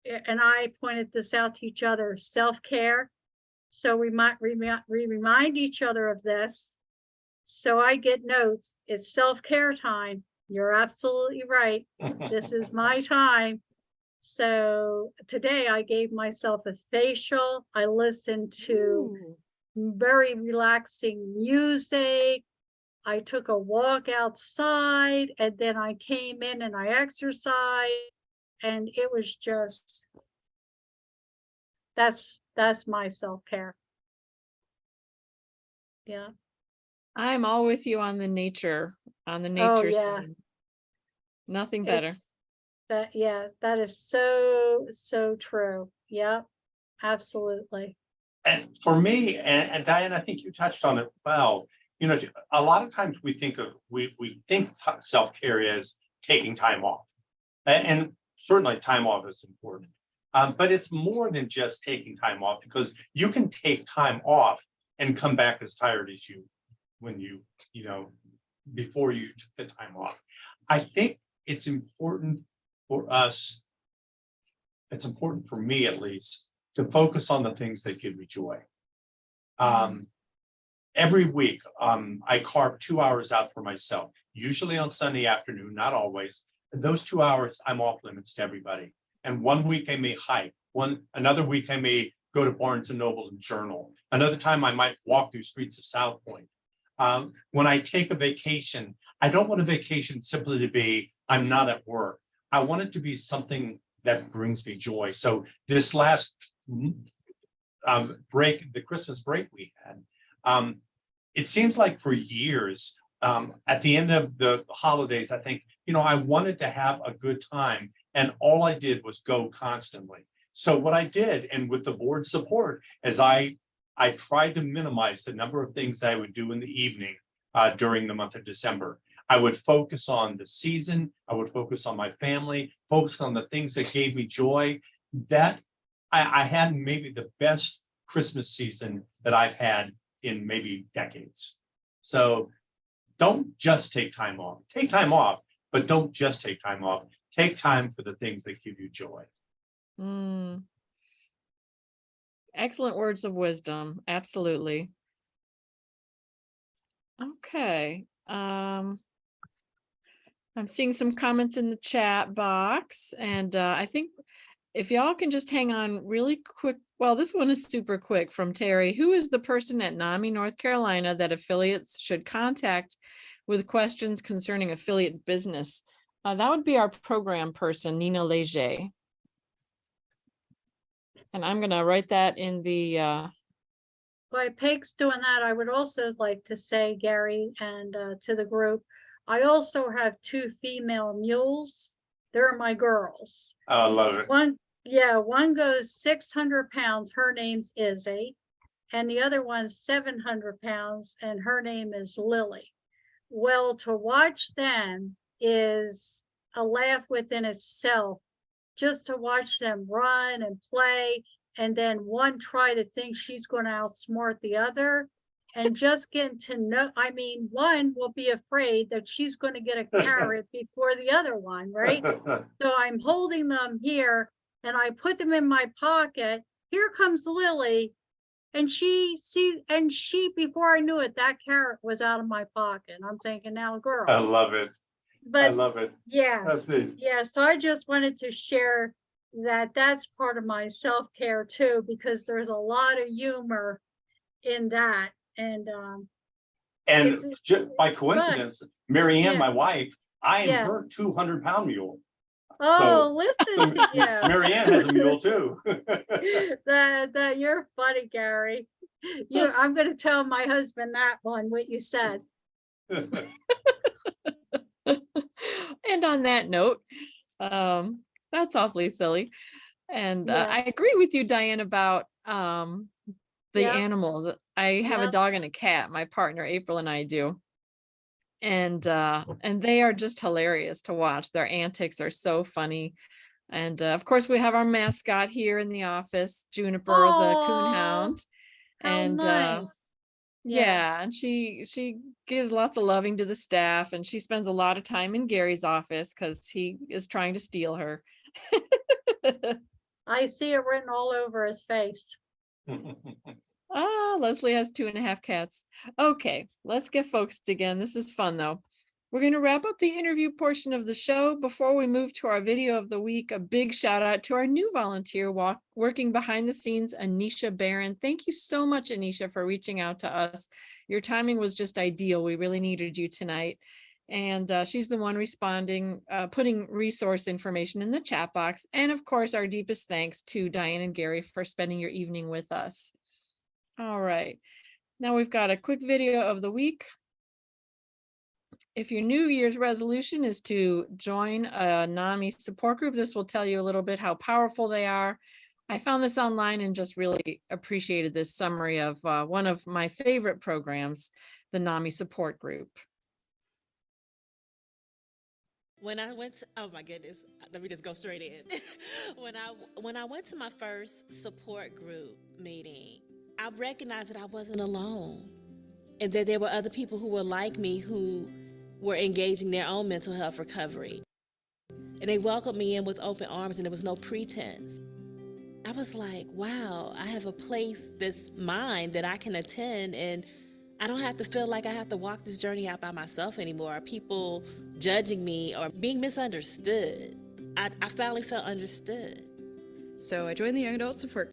B: and I pointed this out to each other, self-care. So we might remind each other of this. So I get notes, it's self-care time. You're absolutely right. This is my time. So today I gave myself a facial. I listened to very relaxing music. I took a walk outside, and then I came in and I exercised, and it was just, that's my self-care. Yeah.
A: I'm all with you on the nature
B: Oh, yeah.
A: scene. Nothing better.
B: That is so true. Yeah, absolutely.
C: And for me, and Diane, I think you touched on it well. You know, a lot of times we think self-care as taking time off, and certainly time off is important. But it's more than just taking time off, because you can take time off and come back as tired as before you took the time off. I think it's important for us, it's important for me at least, to focus on the things that give me joy. Every week, I carve 2 hours out for myself, usually on Sunday afternoon, not always. And those 2 hours, I'm off limits to everybody. And one week I may hike, another week I may go to Barnes and Noble and journal. Another time I might walk through streets of South Point. When I take a vacation, I don't want a vacation simply to be, I'm not at work. I want it to be something that brings me joy. So this last break, the Christmas break we had, it seems like for years, at the end of the holidays, I think, I wanted to have a good time, and all I did was go constantly. So what I did, and with the board's support, is I tried to minimize the number of things that I would do in the evening during the month of December. I would focus on the season. I would focus on my family, focus on the things that gave me joy. That I had maybe the best Christmas season that I've had in maybe decades. So don't just take time off. Take time off, but don't just take time off. Take time for the things that give you joy.
A: Excellent words of wisdom. Absolutely. Okay. I'm seeing some comments in the chat box, and I think if y'all can just hang on really quick. Well, this one is super quick from Terry. Who is the person at NAMI North Carolina that affiliates should contact with questions concerning affiliate business. That would be our program person, Nina Leger. And I'm going to write that in the
B: While Peg's doing that, I would also like to say, Gary, and to the group, I also have 2 female mules. They're my girls.
C: I love it.
B: One goes 600 pounds. Her name's Izzy. And the other one's 700 pounds, and her name is Lily. Well, to watch them is a laugh within itself, just to watch them run and play, and then one try to think she's going to outsmart the other, and just getting to know, I mean, one will be afraid that she's going to get a carrot before the other one, right? So I'm holding them here, and I put them in my pocket. Here comes Lily. And she before I knew it, that carrot was out of my pocket. I'm thinking, now, girl.
C: I love it.
B: But
C: I love it.
B: yeah,
C: That's it.
B: yeah. So I just wanted to share that that's part of my self-care too, because there's a lot of humor in that. And
C: just by coincidence, Mary Ann,
B: Yeah.
C: my wife, I am
B: Yeah.
C: her 200-pound mule.
B: oh, listen to you.
C: Mary Ann has a mule too.
B: That you're funny, Gary. I'm going to tell my husband that one, what you said.
A: and on that note, that's awfully silly. And
B: Yeah.
A: I agree with you, Diane, about the
B: Yeah.
A: animals. I have
B: Yeah.
A: a dog and a cat. My partner April and I do. And they are just hilarious to watch. Their antics are so funny. And of course, we have our mascot here in the office, Juniper, the coonhound.
B: How
A: And
B: nice.
A: yeah, and she gives lots of loving to the staff, and she spends a lot of time in Gary's office because he is trying to steal her.
B: I see it written all over his face.
A: Leslie has 2.5 cats. Okay, let's get focused again. This is fun though. We're going to wrap up the interview portion of the show. Before we move to our video of the week, a big shout out to our new volunteer working behind the scenes, Anisha Barron. Thank you so much, Anisha, for reaching out to us. Your timing was just ideal. We really needed you tonight. And she's the one responding, putting resource information in the chat box. And of course, our deepest thanks to Diane and Gary for spending your evening with us. All right, now we've got a quick video of the week. If your New Year's resolution is to join a NAMI support group, this will tell you a little bit how powerful they are. I found this online and just really appreciated this summary of one of my favorite programs, the NAMI support group.
D: When I went to, oh my goodness, let me just go straight in. When I went to my first support group meeting, I recognized that I wasn't alone and that there were other people who were like me who were engaging their own mental health recovery. And they welcomed me in with open arms, and there was no pretense. I was like, wow, I have a place that's mine that I can attend, and I don't have to feel like I have to walk this journey out by myself anymore. Are people judging me or being misunderstood? I finally felt understood.
E: So I joined the Young Adult Support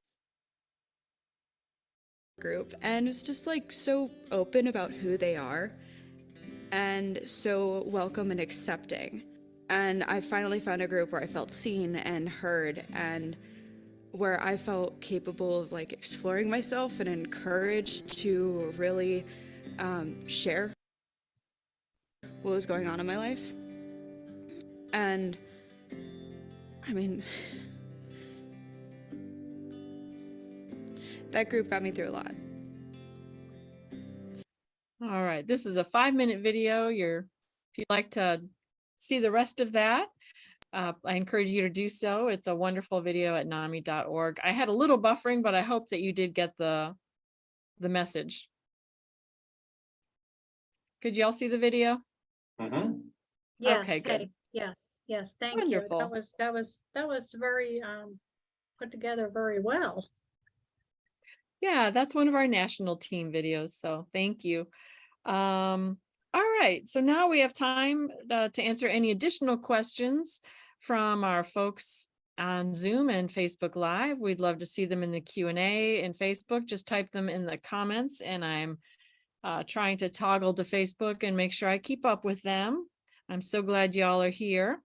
E: Group and was just like so open about who they are and so welcome and accepting. And I finally found a group where I felt seen and heard and where I felt capable of like exploring myself and encouraged to really share what was going on in my life. And I mean, that group got me through a lot.
A: All right, this is a 5-minute video. If you'd like to see the rest of that, I encourage you to do so. It's a wonderful video at NAMI.org. I had a little buffering, but I hope that you did get the message. Could y'all see the video?
C: Mm-hmm.
B: Yes.
A: Okay, good.
B: Yes. Thank
A: Wonderful.
B: you. That was very put together very well.
A: Yeah, that's one of our national team videos. So thank you. All right, so now we have time to answer any additional questions from our folks on Zoom and Facebook Live. We'd love to see them in the Q&A in Facebook. Just type them in the comments and I'm trying to toggle to Facebook and make sure I keep up with them. I'm so glad y'all are here.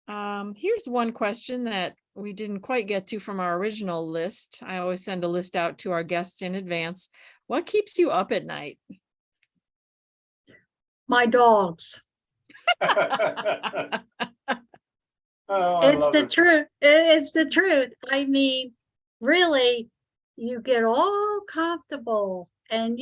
A: Here's one question that we didn't quite get to from our original list. I always send a list out to our guests in advance. What keeps you up at night?
B: My dogs.
C: Oh, I
B: It's
C: love
B: the
C: it.
B: truth. It's the truth. I mean, really, you get all comfortable and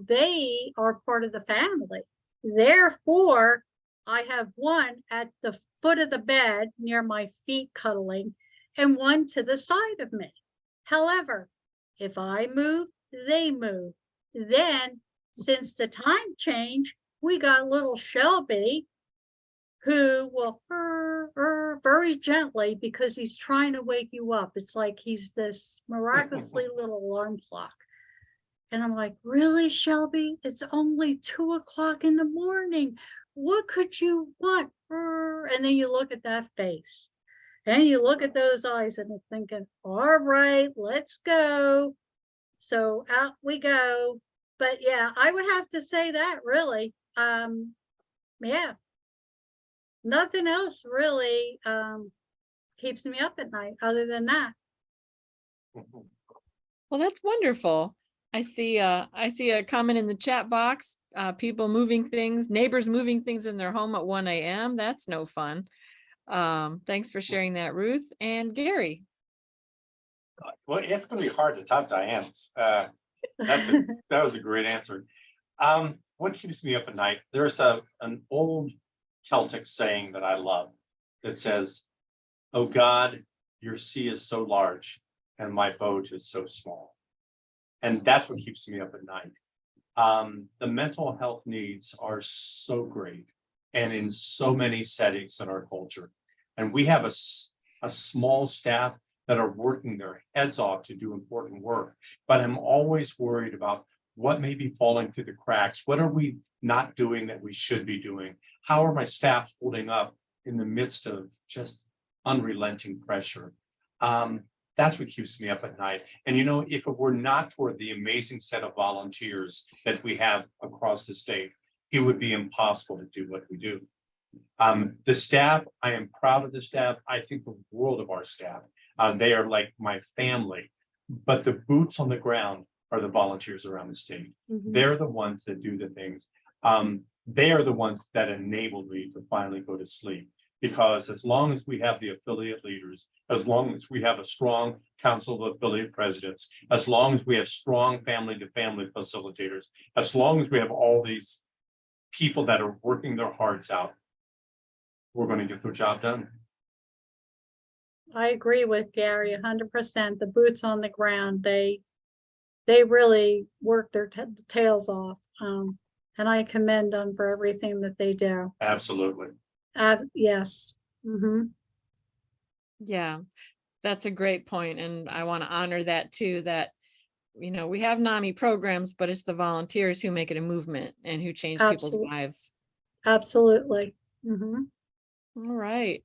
B: they are part of the family. Therefore, I have one at the foot of the bed near my feet cuddling and one to the side of me. However, if I move, they move. Then, since the time change, we got little Shelby who will very gently because he's trying to wake you up. It's like he's this miraculously little alarm clock. And I'm like, really, Shelby? It's only 2 o'clock in the morning. What could you want? And then you look at that face and you look at those eyes and you're thinking, all right, let's go. So out we go. But yeah, I would have to say that really. Yeah. Nothing else really keeps me up at night other than that.
A: Well, that's wonderful. I see a comment in the chat box, people moving things, neighbors moving things in their home at 1 a.m. That's no fun. Thanks for sharing that, Ruth. And Gary.
C: Well, it's going to be hard to top Diane's. That was a great answer. What keeps me up at night? There's an old Celtic saying that I love that says, "Oh God, your sea is so large and my boat is so small." And that's what keeps me up at night. The mental health needs are so great and in so many settings in our culture. And we have a small staff that are working their heads off to do important work. But I'm always worried about what may be falling through the cracks. What are we not doing that we should be doing? How are my staff holding up in the midst of just unrelenting pressure? That's what keeps me up at night. And if it were not for the amazing set of volunteers that we have across the state, it would be impossible to do what we do. The staff, I am proud of the staff. I think the world of our staff. They are like my family, but the boots on the ground are the volunteers around the state. They're the ones that do the things. They are the ones that enabled me to finally go to sleep. Because as long as we have the affiliate leaders, as long as we have a strong council of affiliate presidents, as long as we have strong family-to-family facilitators, as long as we have all these people that are working their hearts out, we're going to get the job done.
B: I agree with Gary 100%. The boots on the ground, they really work their tails off. And I commend them for everything that they do.
C: Absolutely.
B: Yes.
A: Yeah, that's a great point. And I want to honor that too, that, we have NAMI programs, but it's the volunteers who make it a movement and who change people's lives.
B: Absolutely.
A: All right.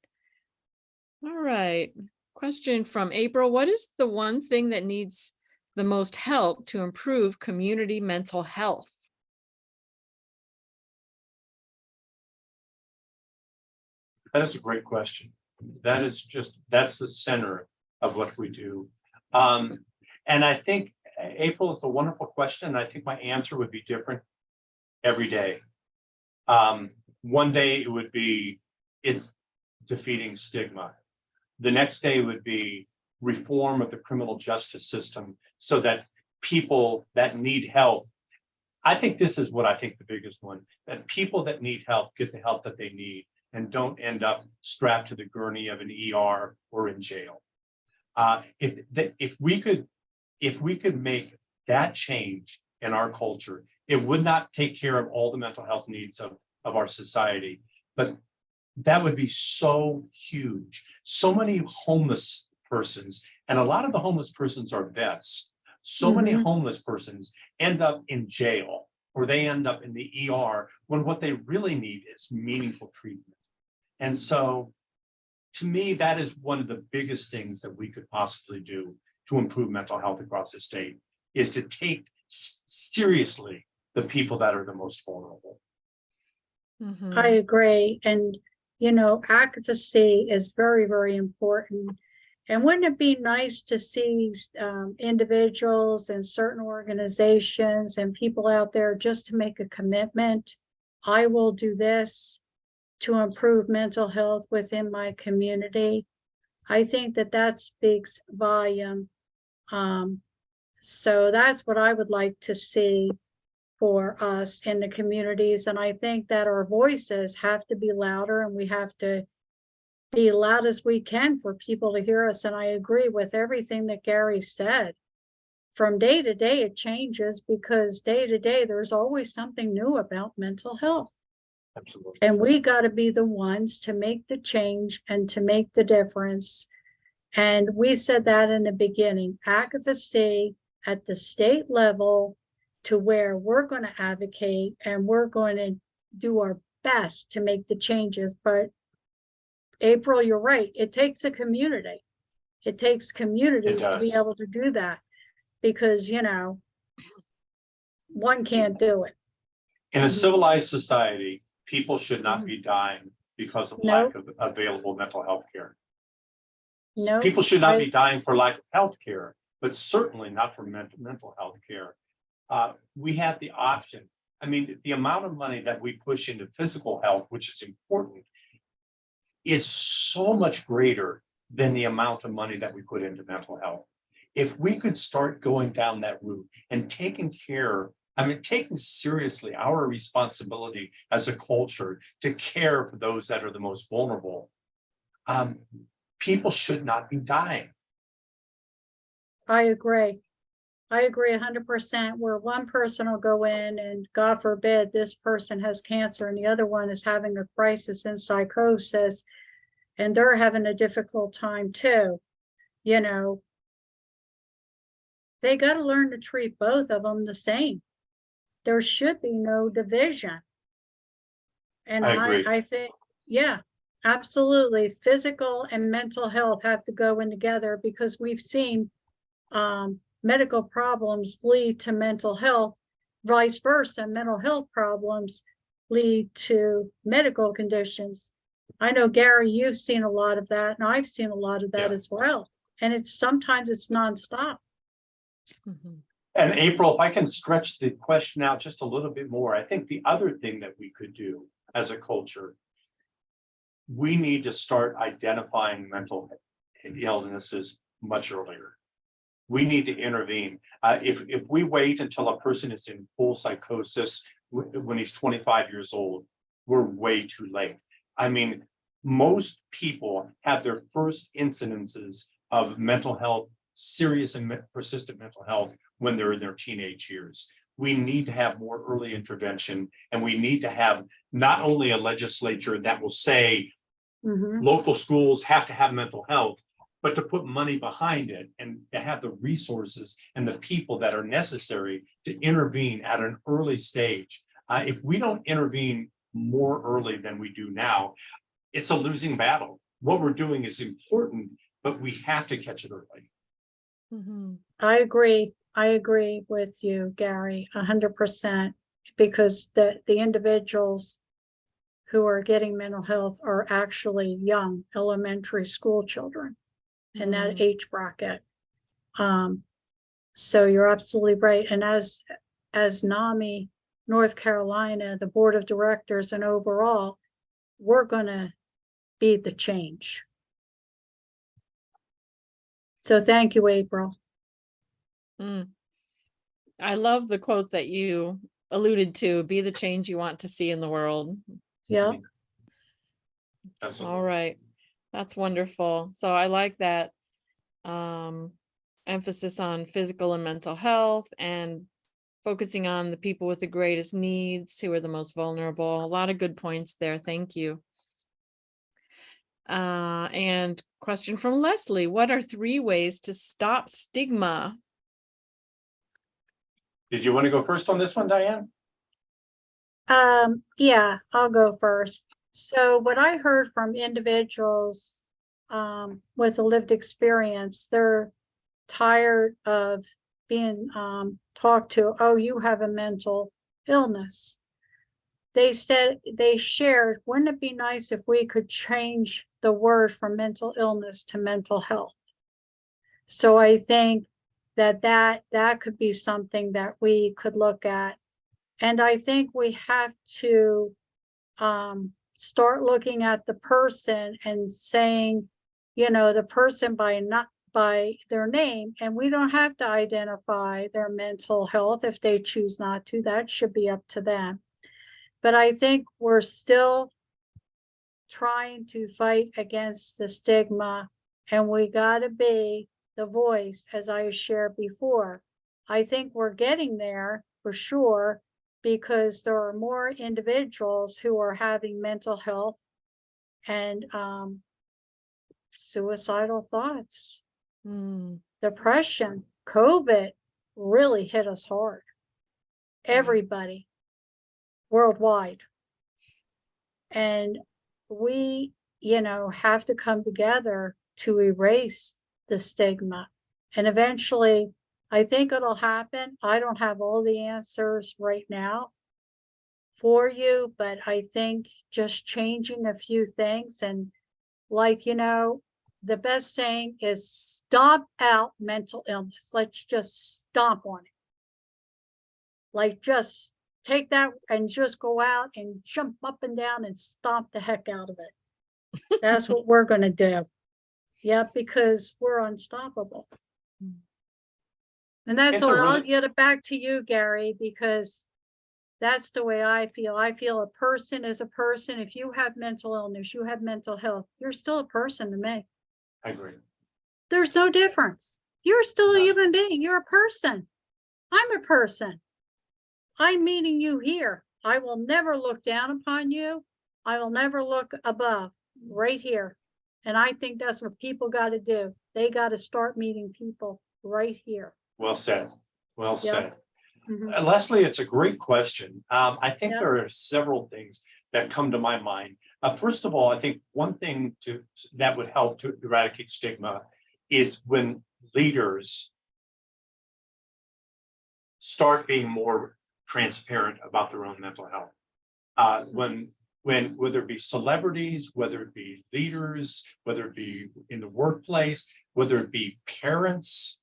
A: All right. Question from April. What is the one thing that needs the most help to improve community mental health?
C: That is a great question. That's the center of what we do. And I think, April, is a wonderful question. I think my answer would be different every day. One day it would be, it's defeating stigma. The next day would be reform of the criminal justice system so that people that need help, I think this is what I think the biggest one, that people that need help get the help that they need and don't end up strapped to the gurney of an ER or in jail. If we could make that change in our culture, it would not take care of all the mental health needs of our society, but that would be so huge. So many homeless persons, and a lot of the homeless persons are vets. So many homeless persons end up in jail or they end up in the ER when what they really need is meaningful treatment. And so to me, that is one of the biggest things that we could possibly do to improve mental health across the state, is to take seriously the people that are the most vulnerable.
A: Mhm.
B: I agree. And, you know, advocacy is very, very important. And wouldn't it be nice to see individuals and certain organizations and people out there just to make a commitment? I will do this to improve mental health within my community. I think that that speaks volume. So that's what I would like to see for us in the communities. And I think that our voices have to be louder, and we have to be loud as we can for people to hear us. And I agree with everything that Garry said. From day to day, it changes, because day to day, there's always something new about mental health.
C: Absolutely.
B: And we got to be the ones to make the change and to make the difference. And we said that in the beginning, advocacy at the state level, to where we're going to advocate and we're going to do our best to make the changes. But April, you're right. It takes a community. It takes communities to be
C: does.
B: able to do that, because, you know, one can't do it.
C: In a
B: Mhm.
C: civilized society, people should not be dying because of lack of available mental health care.
B: No,
C: People should not be dying for lack of health care, but certainly not for mental health care. We have the option. I mean, the amount of money that we push into physical health, which is important, is so much greater than the amount of money that we put into mental health. If we could start going down that route and taking seriously our responsibility as a culture to care for those that are the most vulnerable, people should not be dying.
B: I agree. I agree 100%, where one person will go in and, God forbid, this person has cancer and the other one is having a crisis in psychosis, and they're having a difficult time too. You know, they got to learn to treat both of them the same. There should be no division. And
C: I agree.
B: I think, yeah, absolutely. Physical and mental health have to go in together, because we've seen medical problems lead to mental health, vice versa. Mental health problems lead to medical conditions. I know, Garry, you've seen a lot of that, and I've seen a lot of that as well. And sometimes it's nonstop.
A: Mhm.
C: And April, if I can stretch the question out just a little bit more, I think the other thing that we could do as a culture, we need to start identifying mental illnesses much earlier. We need to intervene. If we wait until a person is in full psychosis when he's 25 years old, we're way too late. I mean, most people have their first incidences of mental health, serious and persistent mental health, when they're in their teenage years. We need to have more early intervention, and we need to have not only a legislature that will say local schools have to have mental health, but to put money behind it and to have the resources and the people that are necessary to intervene at an early stage. If we don't intervene more early than we do now, it's a losing battle. What we're doing is important, but we have to catch it early.
A: Mhm.
B: I agree. I agree with you, Garry, 100%, because the individuals who are getting mental health are actually young elementary school children in that age bracket. So you're absolutely right. And as NAMI North Carolina, the board of directors, and overall, we're going to be the change. So thank you, April.
A: I love the quote that you alluded to, be the change you want to see in the world.
B: Yeah.
C: Absolutely.
A: All right. That's wonderful. So I like that emphasis on physical and mental health, and focusing on the people with the greatest needs, who are the most vulnerable. A lot of good points there. Thank you. And question from Leslie: what are 3 ways to stop stigma?
C: Did you want to go first on this one, Diane?
B: Yeah, I'll go first. So what I heard from individuals with a lived experience, they're tired of being talked to, oh, you have a mental illness. They said, they shared, wouldn't it be nice if we could change the word from mental illness to mental health? So I think that could be something that we could look at. And I think we have to start looking at the person and saying, you know, the person not by their name, and we don't have to identify their mental health if they choose not to. That should be up to them. But I think we're still trying to fight against the stigma, and we got to be the voice, as I shared before. I think we're getting there for sure, because there are more individuals who are having mental health and suicidal thoughts, depression. COVID really hit us hard. Everybody worldwide. And we, you know, have to come together to erase the stigma. And eventually, I think it'll happen. I don't have all the answers right now for you, but I think just changing a few things, and like, you know, the best saying is stomp out mental illness. Let's just stomp on it. Like, just take that and just go out and jump up and down and stomp the heck out of it. That's what we're going to do. Yeah, because we're unstoppable. And that's what I'll get it back to you, Garry, because that's the way I feel. I feel a person is a person. If you have mental illness, you have mental health, you're still a person to me.
C: I agree.
B: There's no difference. You're still a human being. You're a person. I'm a person. I'm meeting you here. I will never look down upon you. I will never look above, right here. And I think that's what people got to do. They got to start meeting people right here.
C: Well said. Well said.
B: Mhm.
C: Leslie, it's a great question. I think
B: Yeah.
C: there are several things that come to my mind. First of all, I think one thing that would help to eradicate stigma is when leaders start being more transparent about their own mental health. When whether it be celebrities, whether it be leaders, whether it be in the workplace, whether it be parents,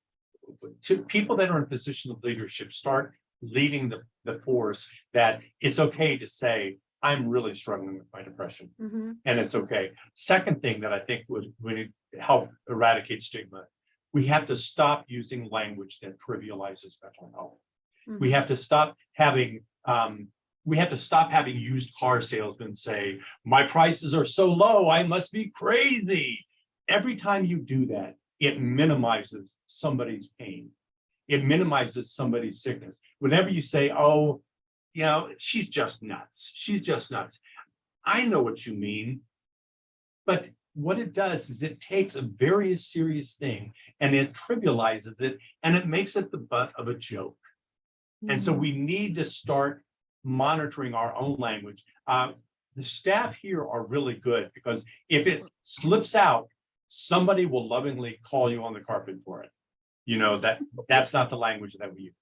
C: to people that are in positions of leadership, start leading the force that it's okay to say, I'm really struggling with my depression, and it's okay. Second thing that I think would help eradicate stigma, we have to stop using language that trivializes mental health. We have to stop having used car salesmen say, my prices are so low, I must be crazy. Every time you do that, it minimizes somebody's pain. It minimizes somebody's sickness. Whenever you say, oh, you know, she's just nuts. She's just nuts. I know what you mean. But what it does is it takes a very serious thing and it trivializes it and it makes it the butt of a joke. And so we need to start monitoring our own language. The staff here are really good, because if it slips out, somebody will lovingly call you on the carpet for it. You know, that's not the language that we use.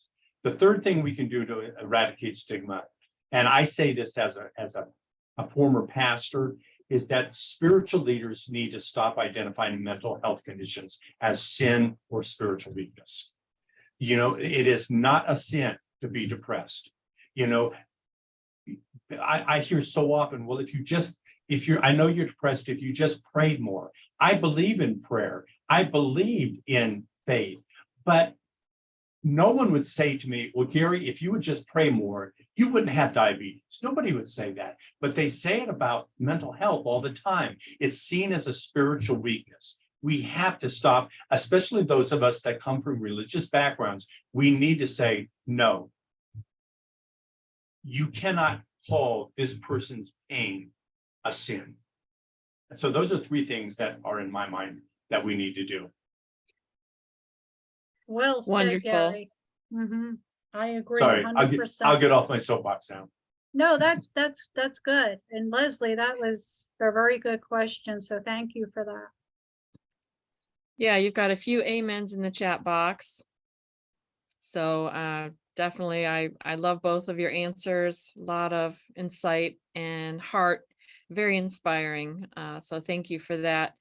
C: The third thing we can do to eradicate stigma, and I say this as a former pastor, is that spiritual leaders need to stop identifying mental health conditions as sin or spiritual weakness. You know, it is not a sin to be depressed. You know, I hear so often, well, I know you're depressed if you just prayed more. I believe in prayer. I believe in faith, but no one would say to me, well, Garry, if you would just pray more, you wouldn't have diabetes. Nobody would say that, but they say it about mental health all the time. It's seen as a spiritual weakness. We have to stop, especially those of us that come from religious backgrounds. We need to say, no, you cannot call this person's pain a sin. And so those are three things that are in my mind that we need to do.
B: Well said,
A: Wonderful.
B: Garry. I agree.
C: Sorry,
B: 100%.
C: I'll get off my soapbox now.
B: No, that's good. And Leslie, that was a very good question. So thank you for that.
A: Yeah, you've got a few amens in the chat box. So definitely, I love both of your answers. A lot of insight and heart, very inspiring. So thank you for that.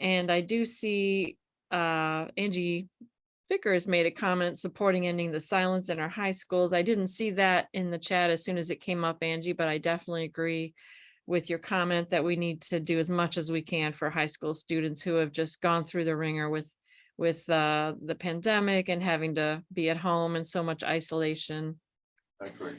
A: And I do see Angie Vickers made a comment supporting ending the silence in our high schools. I didn't see that in the chat as soon as it came up, Angie, but I definitely agree with your comment that we need to do as much as we can for high school students who have just gone through the ringer with the pandemic and having to be at home and so much isolation.
C: I agree.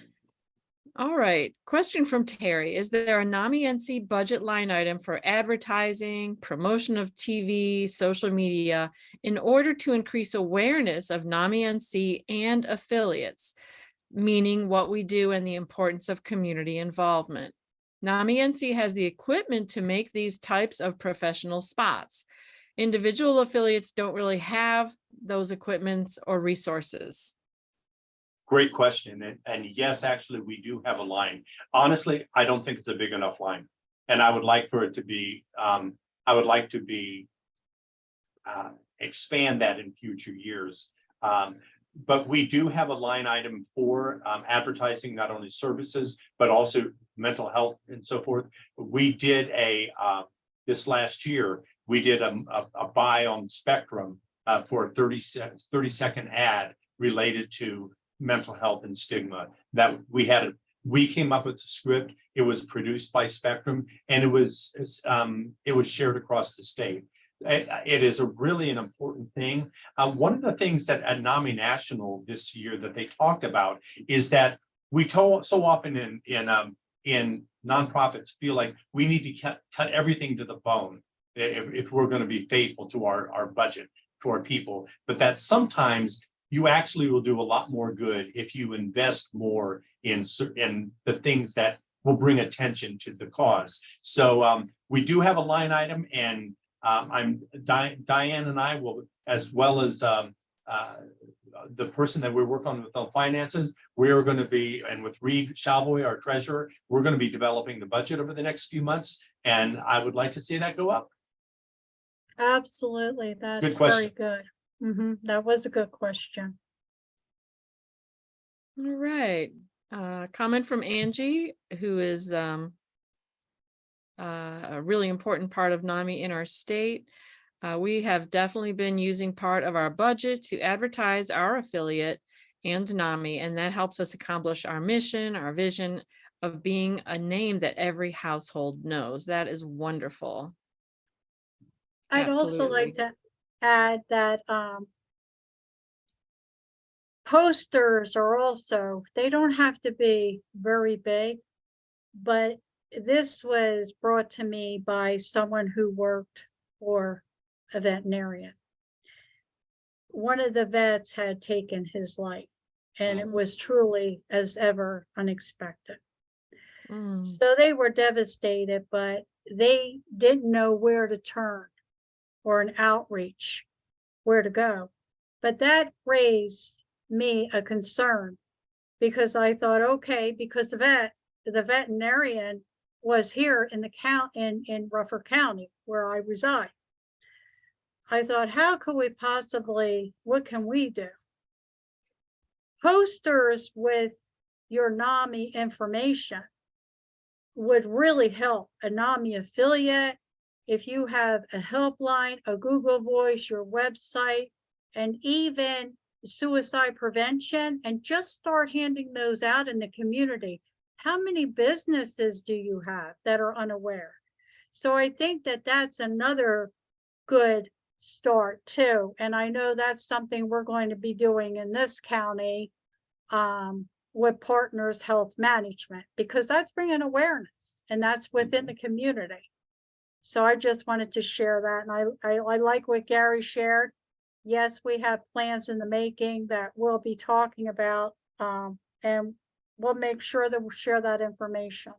A: All right, question from Terry. Is there a NAMI NC budget line item for advertising, promotion of TV, social media in order to increase awareness of NAMI NC and affiliates, meaning what we do and the importance of community involvement? NAMI NC has the equipment to make these types of professional spots. Individual affiliates don't really have those equipments or resources.
C: Great question. And yes, actually, we do have a line. Honestly, I don't think it's a big enough line. And I would like for it to be, expand that in future years. But we do have a line item for advertising, not only services, but also mental health and so forth. We did this last year, we did a buy on Spectrum for a 30-second ad related to mental health and stigma. That we came up with the script. It was produced by Spectrum, and it was shared across the state. It is really an important thing. One of the things that at NAMI National this year that they talked about is that we so often in nonprofits feel like we need to cut everything to the bone if we're going to be faithful to our budget, to our people, but that sometimes you actually will do a lot more good if you invest more in the things that will bring attention to the cause. So we do have a line item, and Diane and I will, as well as the person that we're working on with the finances, we are going to be, and with Reed Shalvoy, our treasurer, we're going to be developing the budget over the next few months, and I would like to see that go up.
B: Absolutely. That's
C: Good question.
B: very good. That was a good question.
A: All right. Comment from Angie, who is a really important part of NAMI in our state. We have definitely been using part of our budget to advertise our affiliate and NAMI, and that helps us accomplish our mission, our vision of being a name that every household knows. That is wonderful.
B: I'd also like to add that posters are also, they don't have to be very big, but this was brought to me by someone who worked for a veterinarian. One of the vets had taken his life, and it was truly as ever unexpected. So they were devastated, but they didn't know where to turn or an outreach, where to go. But that raised me a concern, because I thought, okay, because the veterinarian was here in the in Rutherford County where I reside. I thought, how could we possibly, what can we do? Posters with your NAMI information would really help a NAMI affiliate. If you have a helpline, a Google Voice, your website, and even suicide prevention, and just start handing those out in the community. How many businesses do you have that are unaware? So I think that that's another good start too. And I know that's something we're going to be doing in this county with Partners Health Management, because that's bringing awareness and that's within the community. So I just wanted to share that. And I like what Garry shared. Yes, we have plans in the making that we'll be talking about, and we'll make sure that we'll share that information.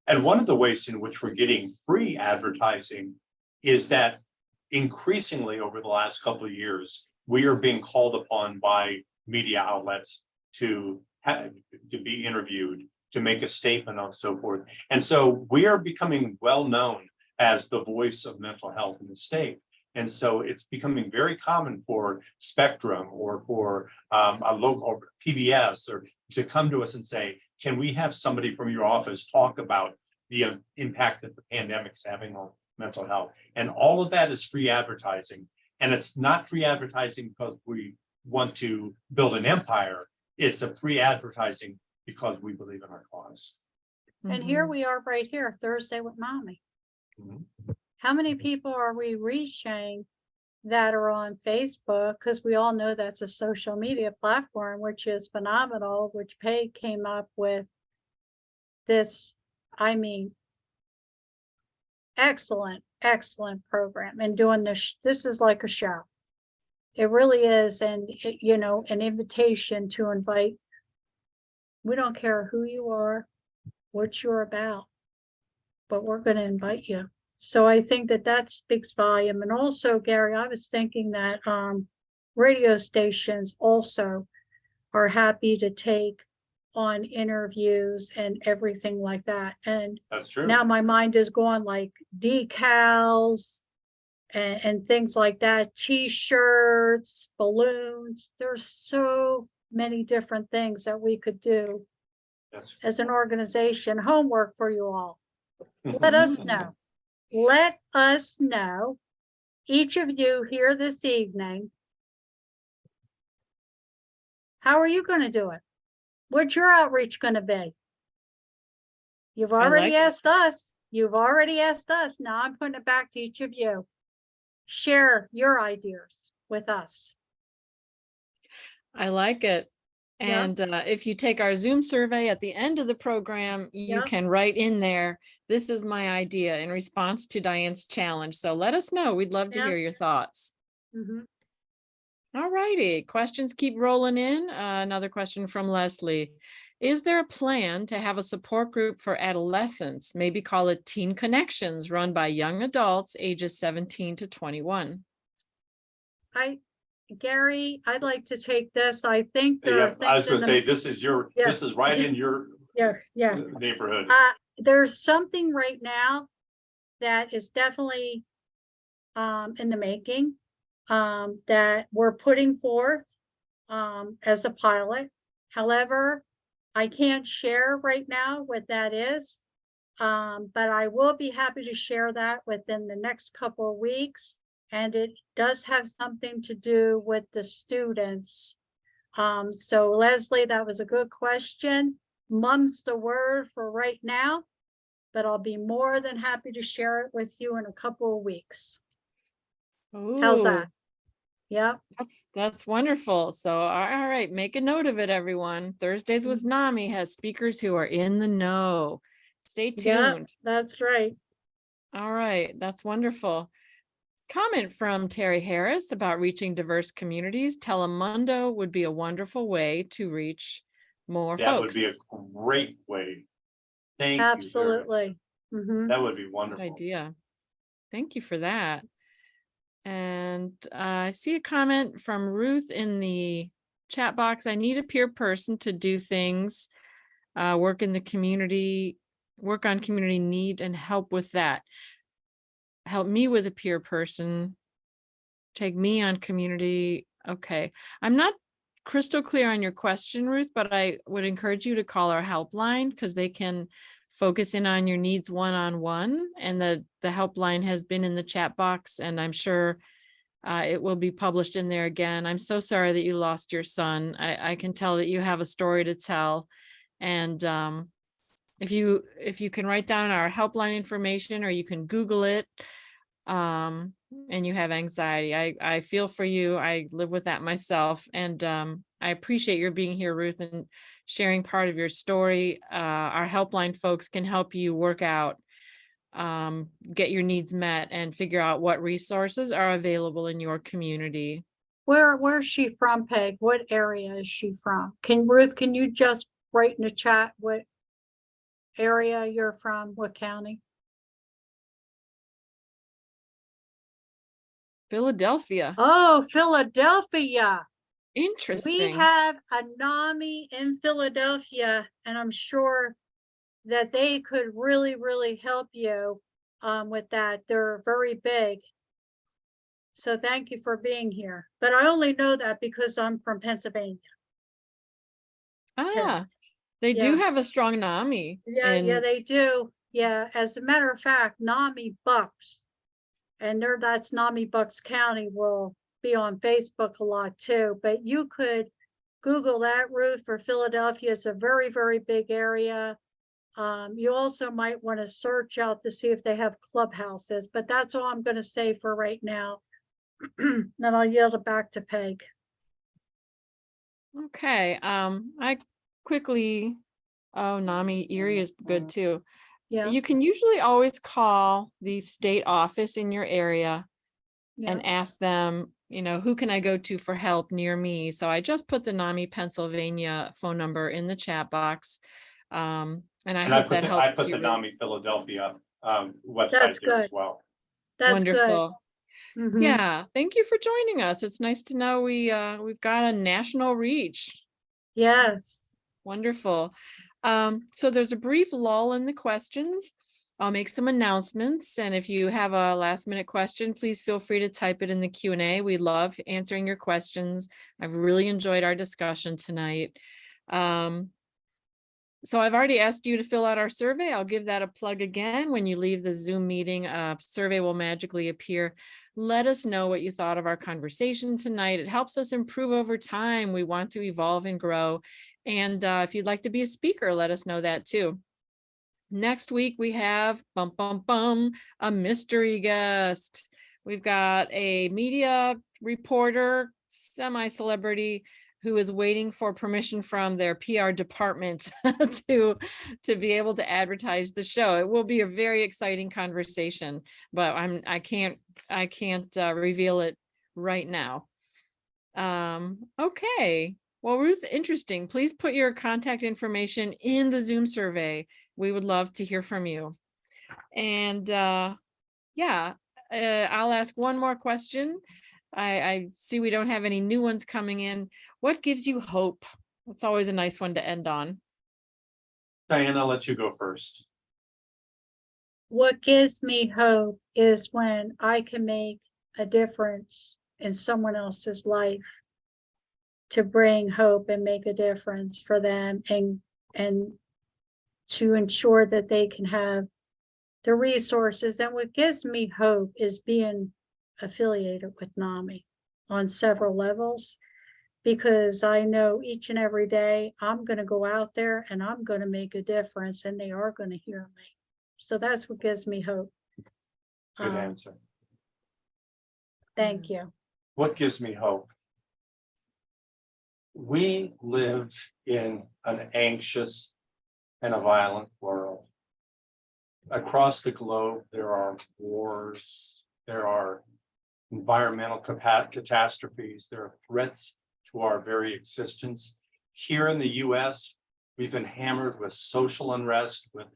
C: And one of the ways in which we're getting free advertising is that increasingly over the last couple of years, we are being called upon by media outlets to be interviewed, to make a statement and so forth. And so we are becoming well known as the voice of mental health in the state. And so it's becoming very common for Spectrum or for a local or PBS or to come to us and say, can we have somebody from your office talk about the impact that the pandemic's having on mental health? And all of that is free advertising. And it's not free advertising because we want to build an empire. It's a free advertising because we believe in our cause.
B: And here we are right here, Thursday with NAMI. How many people are we reaching that are on Facebook? Because we all know that's a social media platform, which is phenomenal, which Peg came up with this, I mean, excellent program and doing this. This is like a show. It really is. And, you know, an invitation to invite. We don't care who you are, what you're about, but we're going to invite you. So I think that that speaks volume. And also, Gary, I was thinking that radio stations also are happy to take on interviews and everything like that. And
C: that's true.
B: Now my mind is going like decals and things like that, T-shirts, balloons. There's so many different things that we could do as an organization. Homework for you all. Let us know. Let us know, each of you here this evening, how are you going to do it? What's your outreach going to be? You've already asked us. You've already asked us. Now I'm putting it back to each of you. Share your ideas with us.
A: I like it. And if you take our Zoom survey at the end of the program, you can write in there, this is my idea in response to Diane's challenge. So let us know. We'd love to hear your thoughts. All righty. Questions keep rolling in. Another question from Leslie. Is there a plan to have a support group for adolescents, maybe call it Teen Connections, run by young adults ages 17 to 21?
B: Gary, I'd like to take this. I think there are things
C: I was going to say, this is your, this is right in your neighborhood.
B: There's something right now that is definitely in the making that we're putting forth as a pilot. However, I can't share right now what that is, but I will be happy to share that within the next couple of weeks. And it does have something to do with the students. So Leslie, that was a good question. Mum's the word for right now, but I'll be more than happy to share it with you in a couple of weeks.
A: Ooh,
B: how's that? Yeah.
A: That's wonderful. So, all right, make a note of it, everyone. Thursdays with NAMI has speakers who are in the know. Stay tuned.
B: Yeah, that's right.
A: All right, that's wonderful. Comment from Terry Harris about reaching diverse communities. Telemundo would be a wonderful way to reach more folks.
C: That would be a great way. Thank you.
B: Absolutely.
C: That would be wonderful.
A: Good idea. Thank you for that. And I see a comment from Ruth in the chat box. I need a peer person to do things, work in the community, work on community need and help with that. Help me with a peer person, take me on community. Okay. I'm not crystal clear on your question, Ruth, but I would encourage you to call our helpline because they can focus in on your needs one-on-one. And the helpline has been in the chat box, and I'm sure it will be published in there again. I'm so sorry that you lost your son. I can tell that you have a story to tell. And if you can write down our helpline information, or you can Google it, and you have anxiety, I feel for you. I live with that myself. And I appreciate your being here, Ruth, and sharing part of your story. Our helpline folks can help you work out, get your needs met, and figure out what resources are available in your community.
B: Where's she from, Peg? What area is she from? Ruth, can you just write in the chat what area you're from, what county?
A: Philadelphia.
B: Oh, Philadelphia.
A: Interesting.
B: We have a NAMI in Philadelphia, and I'm sure that they could really, really help you with that. They're very big. So thank you for being here. But I only know that because I'm from Pennsylvania.
A: Ah, they do
B: Yeah.
A: have a strong NAMI.
B: Yeah, they do. Yeah, as a matter of fact, NAMI Bucks, and that's NAMI Bucks County, will be on Facebook a lot too. But you could Google that, Ruth, for Philadelphia. It's a very, very big area. You also might want to search out to see if they have clubhouses, but that's all I'm going to say for right now. Then I'll yield it back to Peg.
A: Okay, I quickly, oh, NAMI Erie is good too.
B: Yeah,
A: You can usually always call the state office in your area
B: yeah,
A: and ask them, who can I go to for help near me? So I just put the NAMI Pennsylvania phone number in the chat box. And I
C: And I
A: hope
C: put
A: that
C: the,
A: helps
C: I put
A: you.
C: the NAMI Philadelphia website
B: That's
C: there as
B: good.
C: well.
B: That's good.
A: Wonderful.
B: Mhm.
A: Yeah, thank you for joining us. It's nice to know we've got a national reach.
B: Yes.
A: Wonderful. So there's a brief lull in the questions. I'll make some announcements, and if you have a last minute question, please feel free to type it in the Q&A. We love answering your questions. I've really enjoyed our discussion tonight. So I've already asked you to fill out our survey. I'll give that a plug again. When you leave the Zoom meeting, a survey will magically appear. Let us know what you thought of our conversation tonight. It helps us improve over time. We want to evolve and grow. And if you'd like to be a speaker, let us know that too. Next week, we have a mystery guest. We've got a media reporter, semi-celebrity, who is waiting for permission from their PR department to be able to advertise the show. It will be a very exciting conversation, but I can't reveal it right now. Okay. Well, Ruth, interesting. Please put your contact information in the Zoom survey. We would love to hear from you. And I'll ask one more question. I see we don't have any new ones coming in. What gives you hope? That's always a nice one to end on.
C: Diane, I'll let you go first.
B: What gives me hope is when I can make a difference in someone else's life, to bring hope and make a difference for them, and to ensure that they can have the resources. And what gives me hope is being affiliated with NAMI on several levels, because I know each and every day I'm going to go out there and I'm going to make a difference, and they are going to hear me. So that's what gives me hope.
C: Good answer.
B: Thank you.
C: What gives me hope? We live in an anxious and a violent world. Across the globe, there are wars, there are environmental catastrophes, there are threats to our very existence. Here in the US, we've been hammered with social unrest, with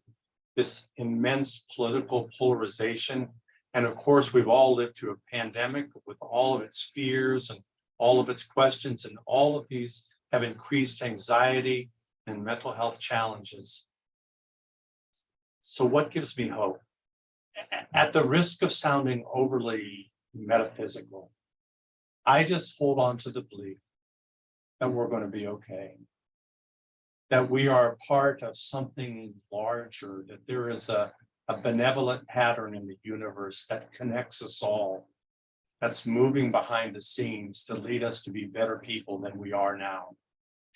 C: this immense political polarization. And of course, we've all lived through a pandemic with all of its fears and all of its questions, and all of these have increased anxiety and mental health challenges. So what gives me hope? At the risk of sounding overly metaphysical, I just hold on to the belief that we're going to be okay, that we are part of something larger, that there is a benevolent pattern in the universe that connects us all, that's moving behind the scenes to lead us to be better people than we are now,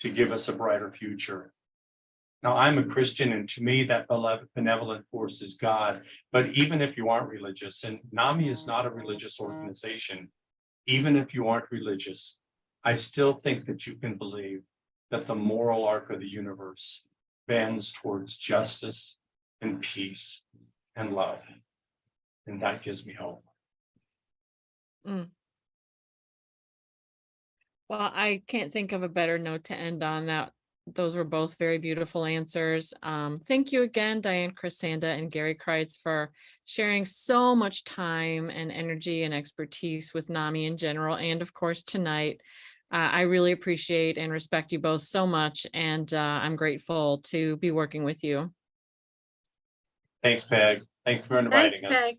C: to give us a brighter future. Now, I'm a Christian, and to me, that benevolent force is God. But even if you aren't religious, and NAMI is not a religious organization, even if you aren't religious, I still think that you can believe that the moral arc of the universe bends towards justice and peace and love. And that gives me hope.
A: Well, I can't think of a better note to end on. That those were both very beautiful answers. Thank you again, Diane Krisanda and Garry Crites, for sharing so much time and energy and expertise with NAMI in general, and of course tonight. I really appreciate and respect you both so much, and I'm grateful to be working with you.
C: Thanks, Peg. Thanks for inviting us.
B: Thanks, Peg.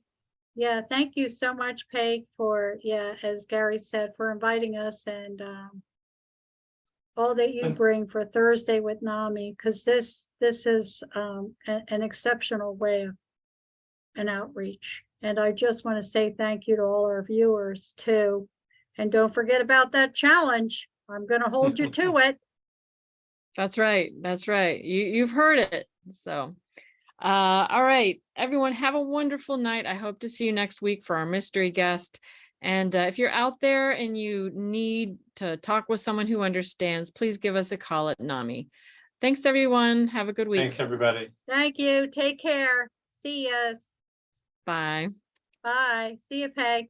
B: Yeah, thank you so much, Peg, for, yeah, as Gary said, for inviting us and all that you bring for Thursday with NAMI, because this is an exceptional way of an outreach. And I just want to say thank you to all our viewers too. And don't forget about that challenge. I'm going to hold you to it.
A: That's right. That's right. You've heard it. So, all right, everyone, have a wonderful night. I hope to see you next week for our mystery guest. And if you're out there and you need to talk with someone who understands, please give us a call at NAMI. Thanks, everyone. Have a good week.
C: Thanks, everybody.
B: Thank you. Take care. See us.
A: Bye.
B: Bye. See you, Peg.